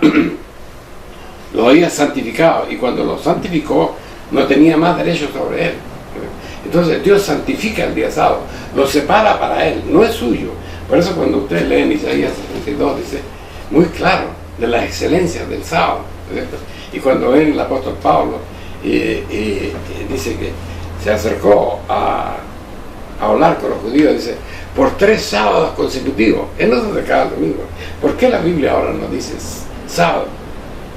[SPEAKER 5] lo había santificado. Y cuando lo santificó, no tenía más derecho sobre Él. Entonces Dios santifica el día sábado, lo separa para Él, no es suyo. Por eso cuando ustedes leen Isaías 62 dice muy claro de las excelencias del sábado, ¿cierto? Y cuando ven el apóstol Pablo dice que se acercó a hablar con los judíos, dice, por 3 sábados consecutivos. Él no se acercaba el domingo. ¿Por qué la Biblia ahora no dice sábado?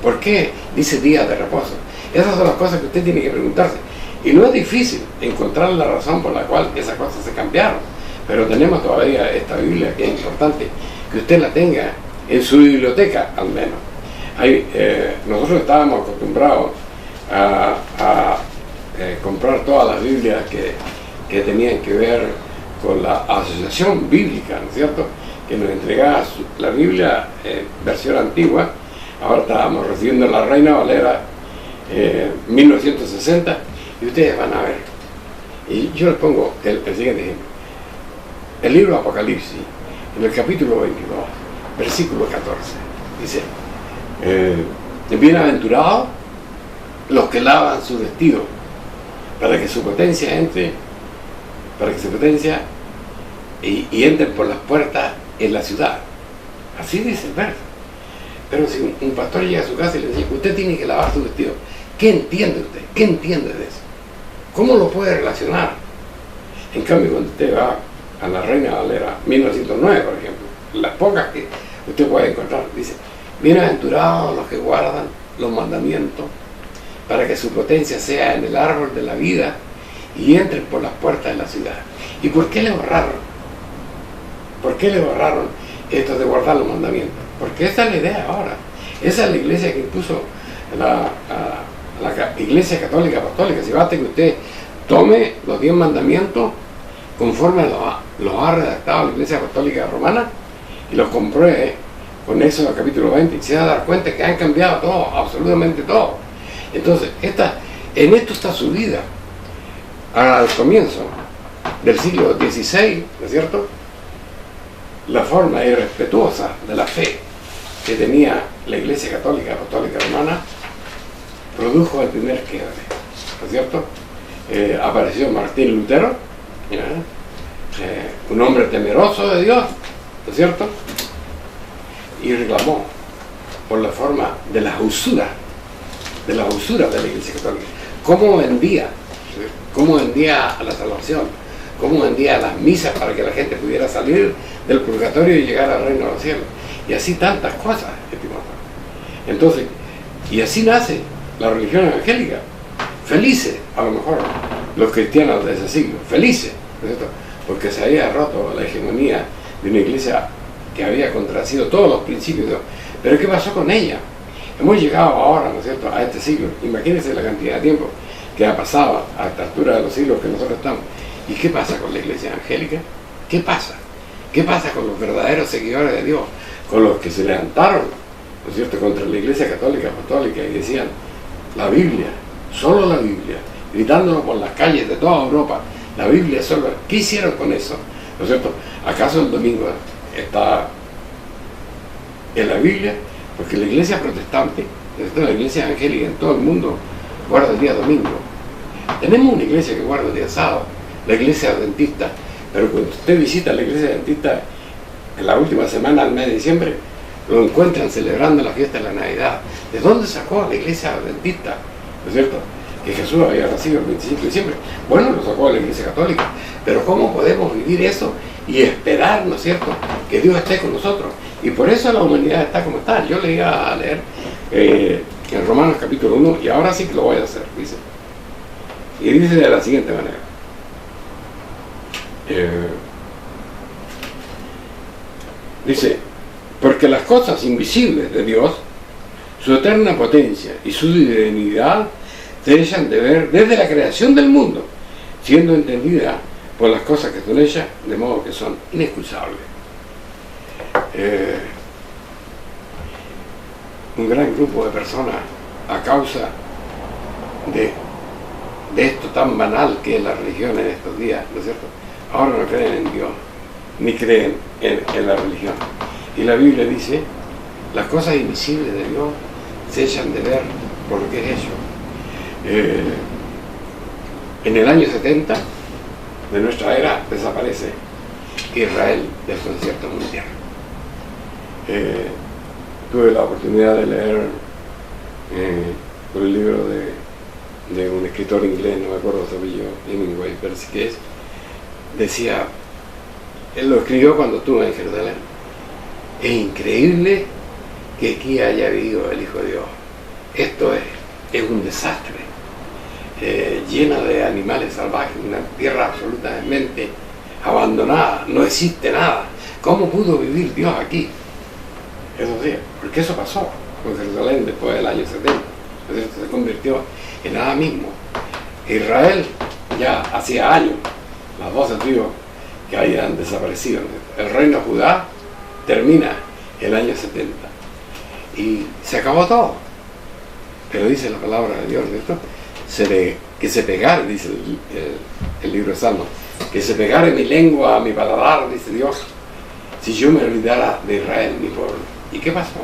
[SPEAKER 5] ¿Por qué dice día de reposo? Esas son las cosas que usted tiene que preguntarse. Y no es difícil encontrar la razón por la cual esas cosas se cambiaron. Pero tenemos todavía esta Biblia que es importante que usted la tenga en su biblioteca, al menos. Nosotros estábamos acostumbrados a comprar todas las Biblias que tenían que ver con la asociación bíblica, ¿no es cierto?, que nos entregaba la Biblia versión antigua. Ahora estábamos recibiendo la Reina Valera 1960, y ustedes van a ver. Y yo les pongo el siguiente ejemplo. El libro Apocalipsis, en el capítulo 22, versículo 14, dice: bienaventurados los que lavan su vestido, para que su potencia entre, y entren por las puertas en la ciudad. Así dice el verso. Pero si un pastor llega a su casa y le dice: usted tiene que lavar su vestido, ¿qué entiende usted? ¿Qué entiende de eso? ¿Cómo lo puede relacionar? En cambio, cuando usted va a la Reina Valera 1909, por ejemplo, las pocas que usted puede encontrar, dice: bienaventurados los que guardan los mandamientos, para que su potencia sea en el árbol de la vida y entren por las puertas de la ciudad. ¿Y por qué le borraron? ¿Por qué le borraron esto de guardar los mandamientos? Porque esa es la idea ahora. Esa es la iglesia que impuso la Iglesia Católica Apostólica. Si basta que usted tome los 10 mandamientos conforme los ha redactado la Iglesia Católica Romana y los compruebe con Éxodo capítulo 20, y se va a dar cuenta que han cambiado todo, absolutamente todo. Entonces, en esto está su vida. Al comienzo del siglo XVI, ¿no es cierto?, la forma irrespetuosa de la fe que tenía la Iglesia Católica Apostólica Romana produjo el primer quiebre, ¿no es cierto? Apareció Martín Lutero, un hombre temeroso de Dios, ¿no es cierto?, y reclamó por la forma de las usuras de la Iglesia Católica. ¿Cómo vendía a la salvación? ¿Cómo vendía las misas para que la gente pudiera salir del purgatorio y llegar al reino de los cielos? Y así tantas cosas, estimados. Entonces, y así nace la religión evangélica. Felices, a lo mejor, los cristianos de ese siglo, felices, ¿no es cierto?, porque se había roto la hegemonía de una iglesia que había contracido todos los principios de Dios. Pero ¿qué pasó con ella? Hemos llegado ahora, ¿no es cierto?, a este siglo. Imagínense la cantidad de tiempo que ha pasado a esta altura de los siglos que nosotros estamos. ¿Y qué pasa con la iglesia evangélica? ¿Qué pasa? ¿Qué pasa con los verdaderos seguidores de Dios? Con los que se levantaron, ¿no es cierto?, contra la Iglesia Católica Apostólica y decían: la Biblia, solo la Biblia, gritándolo por las calles de toda Europa, la Biblia solo. ¿Qué hicieron con eso? ¿No es cierto? ¿Acaso el domingo está en la Biblia? Porque la iglesia protestante, la iglesia evangélica en todo el mundo, guarda el día domingo. Tenemos una iglesia que guarda el día sábado, la iglesia adventista, pero cuando usted visita la iglesia adventista en la última semana del mes de diciembre, lo encuentran celebrando la fiesta de la Navidad. ¿De dónde sacó la iglesia adventista? ¿No es cierto?, que Jesús había nacido el 25 de diciembre. Bueno, lo sacó la iglesia católica, pero ¿cómo podemos vivir eso y esperar, ¿no es cierto?, que Dios esté con nosotros? Y por eso la humanidad está como está. Yo le iba a leer en Romanos capítulo 1, y ahora sí que lo voy a hacer, dice. Y dice de la siguiente manera: dice: porque las cosas invisibles de Dios, su eterna potencia y su divinidad, se dejan de ver desde la creación del mundo, siendo entendida por las cosas que son hechas, de modo que son inexcusables. Un gran grupo de personas, a causa de esto tan banal que es la religión en estos días, ¿no es cierto?, ahora no creen en Dios, ni creen en la religión. Y la Biblia dice: las cosas invisibles de Dios se echan de ver por lo que es hecho. En el año 70 de nuestra era desaparece Israel del concierto mundial. Tuve la oportunidad de leer por el libro de un escritor inglés, no me acuerdo su apellido, Hemingway, pero sí que es, decía, él lo escribió cuando estuvo en Jerusalén: es increíble que aquí haya vivido el Hijo de Dios. Esto es un desastre, llena de animales salvajes, una tierra absolutamente abandonada, no existe nada. ¿Cómo pudo vivir Dios aquí? Eso sí, porque eso pasó con Jerusalén después del año 70. se convirtió en nada mismo. Israel ya hacía años, las 12 tribus que habían desaparecido. El reino de Judá termina el año 70 y se acabó todo. Pero dice la palabra de Dios, ¿cierto? Que se pegare, dice el libro de Salmos, que se pegare mi lengua a mi paladar, dice Dios, si yo me olvidara de Israel, mi pueblo. ¿Y qué pasó?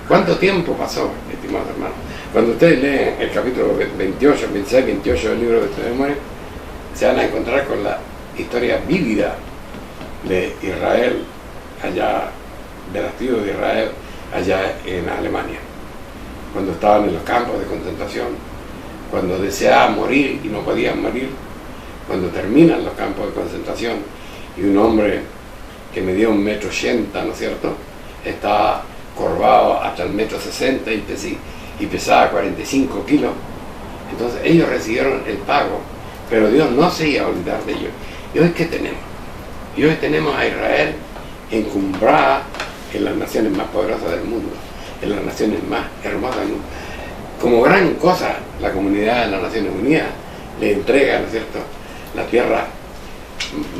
[SPEAKER 5] ¿Cuánto tiempo pasó, estimados hermanos? Cuando ustedes leen el capítulo 28, 26, 28 del libro de Testimonio, se van a encontrar con la historia vívida de Israel, allá, de las tribus de Israel, allá en Alemania, cuando estaban en los campos de concentración, cuando deseaban morir y no podían morir, cuando terminan los campos de concentración y un hombre que medía 1,80 m, ¿no es cierto?, estaba corvado hasta el 1,60 m y pesaba 45 kilos. Entonces ellos recibieron el pago, pero Dios no se iba a olvidar de ellos. ¿Y hoy qué tenemos? Y hoy tenemos a Israel encumbrada en las naciones más poderosas del mundo, en las naciones más hermosas del mundo. Como gran cosa, la comunidad de las Naciones Unidas le entrega, ¿no es cierto?, la tierra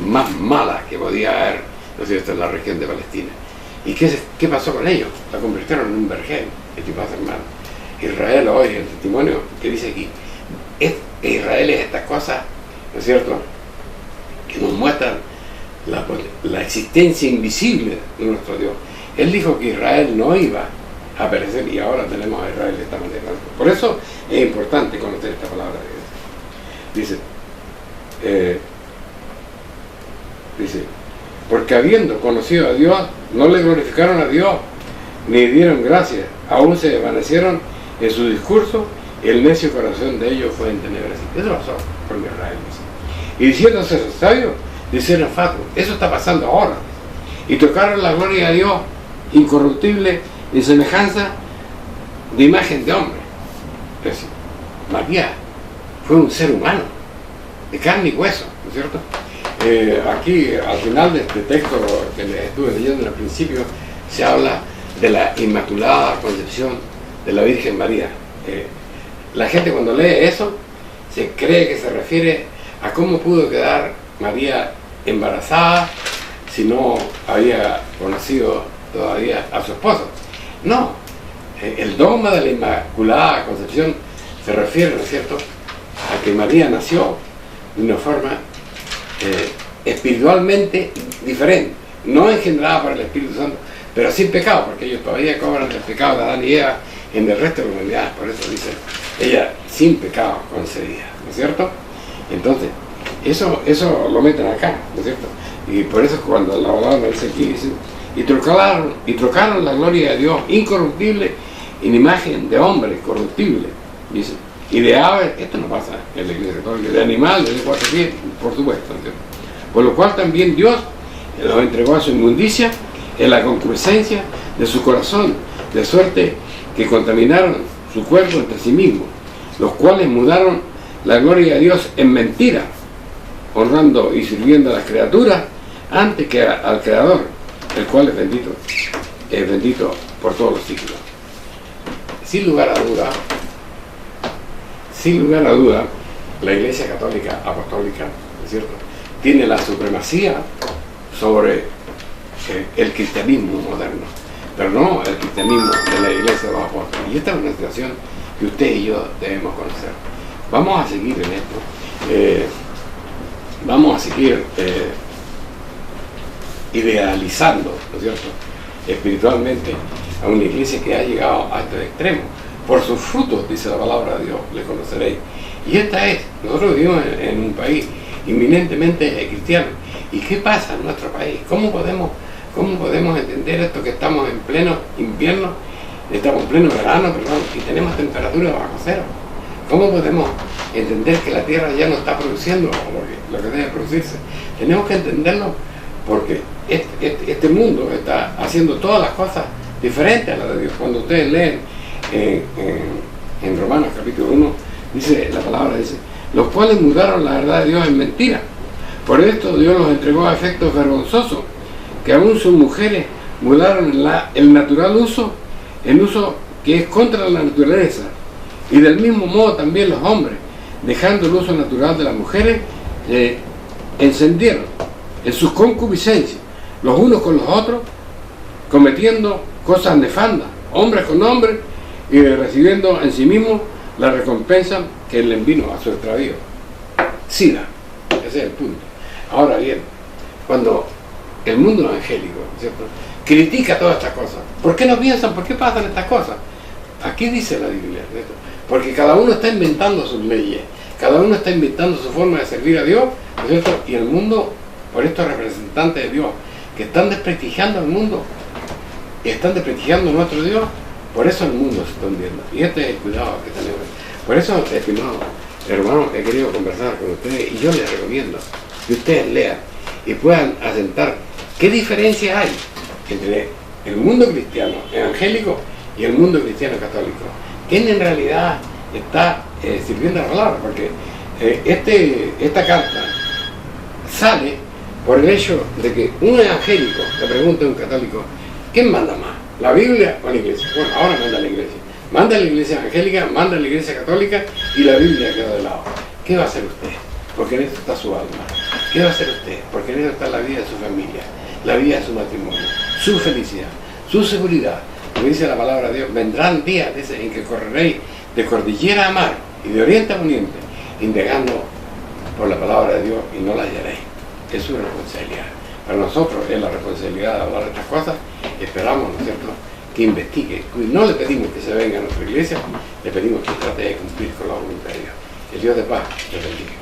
[SPEAKER 5] más mala que podía haber, ¿no es cierto?, en la región de Palestina. ¿Y qué pasó con ellos? La convirtieron en un vergel, estimados hermanos. Israel hoy, el testimonio que dice aquí, Israel es estas cosas, ¿no es cierto?, que nos muestran la existencia invisible de nuestro Dios. Él dijo que Israel no iba a perecer y ahora tenemos a Israel de esta manera. Por eso es importante conocer esta palabra de Dios. Dice, porque habiendo conocido a Dios, no le glorificaron a Dios, ni dieron gracias, aún se desvanecieron en su discurso, el necio corazón de ellos fue entenebrecido. Eso pasó con Israel. Y diciéndose sabios, dijeron fatuos. Eso está pasando ahora. Y tocaron la gloria de Dios, incorruptible, en semejanza de imagen de hombre. Es decir, María fue un ser humano, de carne y hueso, ¿no es cierto? Aquí, al final de este texto que les estuve leyendo en el principio, se habla de la Inmaculada Concepción de la Virgen María. La gente cuando lee eso, se cree que se refiere a cómo pudo quedar María embarazada si no había conocido todavía a su esposo. No, el dogma de la Inmaculada Concepción se refiere, ¿no es cierto?, a que María nació de una forma espiritualmente diferente, no engendrada por el Espíritu Santo, pero sin pecado, porque ellos todavía cobran el pecado de Adán y Eva en el resto de la humanidad. Por eso dice ella, sin pecado concebida, ¿no es cierto? Entonces, eso lo meten acá, ¿no es cierto? Y por eso cuando la palabra dice aquí, dice, y trocaron la gloria de Dios incorruptible en imagen de hombre corruptible, dice, y de aves, esto no pasa en la Iglesia Católica, de animales de 4 pies, por supuesto, ¿no es cierto? Por lo cual también Dios los entregó a su inmundicia en la concupiscencia de su corazón, de suerte que contaminaron su cuerpo entre sí mismos, los cuales mudaron la gloria de Dios en mentira, honrando y sirviendo a las criaturas antes que al Creador, el cual es bendito por todos los siglos. Sin lugar a duda, la Iglesia Católica Apostólica, ¿no es cierto?, tiene la supremacía sobre el cristianismo moderno, pero no el cristianismo de la Iglesia de los Apóstoles. Y esta es una situación que usted y yo debemos conocer. Vamos a seguir en esto, vamos a seguir idealizando, ¿no es cierto?, espiritualmente a una iglesia que ha llegado a estos extremos. Por sus frutos, dice la palabra de Dios, le conoceréis. Y esta es, nosotros vivimos en un país inminentemente cristiano. ¿Y qué pasa en nuestro país? ¿Cómo podemos entender esto que estamos en pleno invierno, estamos en pleno verano, perdón, y tenemos temperatura bajo cero? ¿Cómo podemos entender que la tierra ya no está produciendo lo que debe producirse? Tenemos que entenderlo porque este mundo está haciendo todas las cosas diferentes a las de Dios. Cuando ustedes leen en Romanos capítulo 1, dice la palabra, dice, los cuales mudaron la verdad de Dios en mentira. Por esto Dios los entregó a efectos vergonzosos, que aún sus mujeres mudaron el natural uso, el uso que es contra la naturaleza, Y del mismo modo también los hombres, dejando el uso natural de las mujeres, encendieron en sus concupiscencias los unos con los otros, cometiendo cosas nefandas, hombres con hombres, y recibiendo en sí mismos la recompensa que les vino a su extravío. Sida, ese es el punto. Ahora bien, cuando el mundo evangélico, ¿cierto?, critica todas estas cosas, ¿por qué no piensan? ¿Por qué pasan estas cosas? Aquí dice la Biblia, ¿cierto? Porque cada uno está inventando sus leyes, cada uno está inventando su forma de servir a Dios, ¿cierto? Y el mundo, por estos representantes de Dios, que están desprestigiando al mundo, y están desprestigiando a nuestro Dios, por eso el mundo se está hundiendo. Y este es el cuidado que tenemos. Por eso, estimados hermanos, he querido conversar con ustedes, y yo les recomiendo que ustedes lean y puedan asentar qué diferencia hay entre el mundo cristiano evangélico y el mundo cristiano católico. ¿Quién en realidad está sirviendo a la palabra? Porque esta carta sale por el hecho de que un evangélico le pregunta a un católico, ¿quién manda más? ¿La Biblia o la iglesia? Bueno, ahora manda la iglesia. Manda la iglesia evangélica, manda la iglesia católica, y la Biblia quedó de lado. ¿Qué va a hacer usted? Porque en esto está su alma. ¿Qué va a hacer usted? Porque en esto está la vida de su familia, la vida de su matrimonio, su felicidad, su seguridad. Como dice la palabra de Dios, vendrán días en que correréis de cordillera a mar y de oriente a poniente, indagando por la palabra de Dios, y no la hallaréis. Es su responsabilidad. Para nosotros es la responsabilidad de hablar de estas cosas. Esperamos, ¿no es cierto?, que investigue. No le pedimos que se venga a nuestra iglesia, le pedimos que trate de cumplir con la voluntad de Dios. El Dios de paz les bendiga.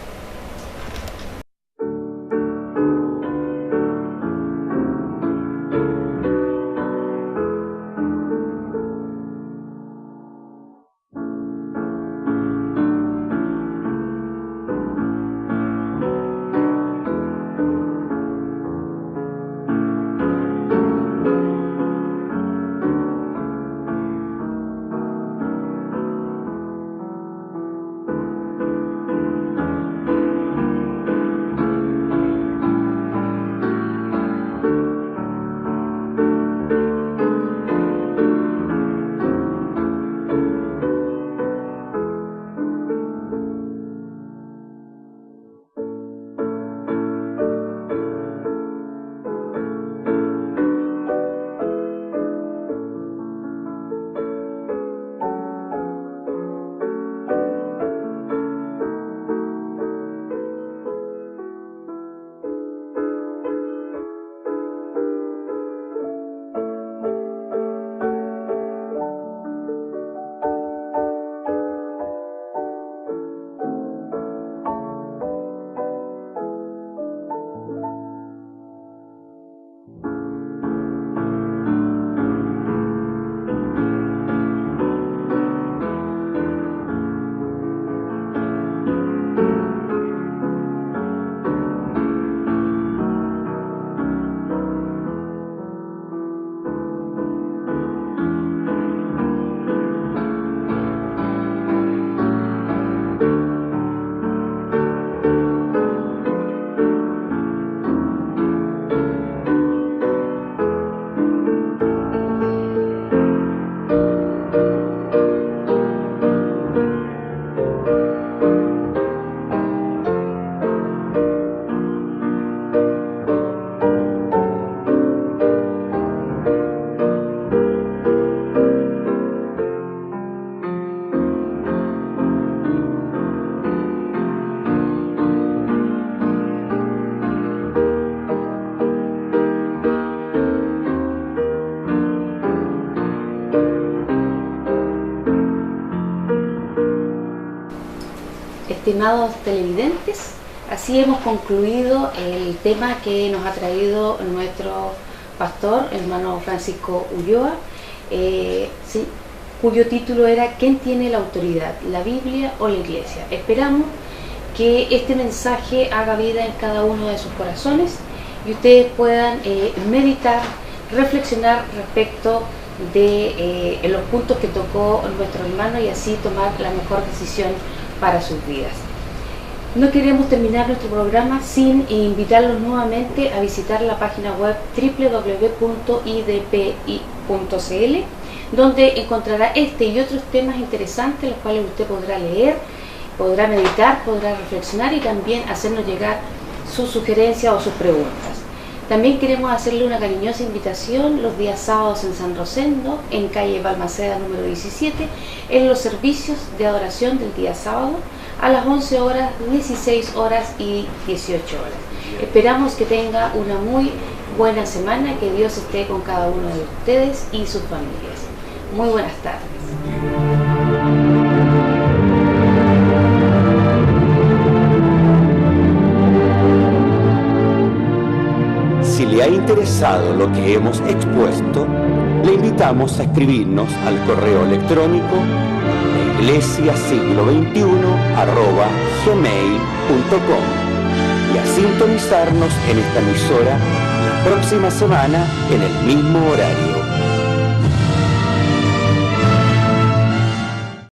[SPEAKER 2] Estimados televidentes, así hemos concluido el tema que nos ha traído nuestro pastor, hermano Francisco Ulloa, cuyo título era ¿Quién tiene la autoridad, la Biblia o la Iglesia? Esperamos que este mensaje haga vida en cada uno de sus corazones y ustedes puedan meditar, reflexionar respecto de los puntos que tocó nuestro hermano y así tomar la mejor decisión para sus vidas. No queremos terminar nuestro programa sin invitarlos nuevamente a visitar la página web www.idpi.cl, donde encontrará este y otros temas interesantes, los cuales usted podrá leer, podrá meditar, podrá reflexionar y también hacernos llegar sus sugerencias o sus preguntas. También queremos hacerle una cariñosa invitación los días sábados en San Rosendo, en calle Balmaceda número 17, en los servicios de adoración del día sábado, a las 11 horas, 16 horas y 18 horas. Esperamos que tenga una muy buena semana, que Dios esté con cada uno de ustedes y sus familias. Muy buenas tardes.
[SPEAKER 1] Si le ha interesado lo que hemos expuesto, le invitamos a escribirnos al correo electrónico iglesiasiglo21@gmail.com y a sintonizarnos en esta emisora la próxima semana en el mismo horario.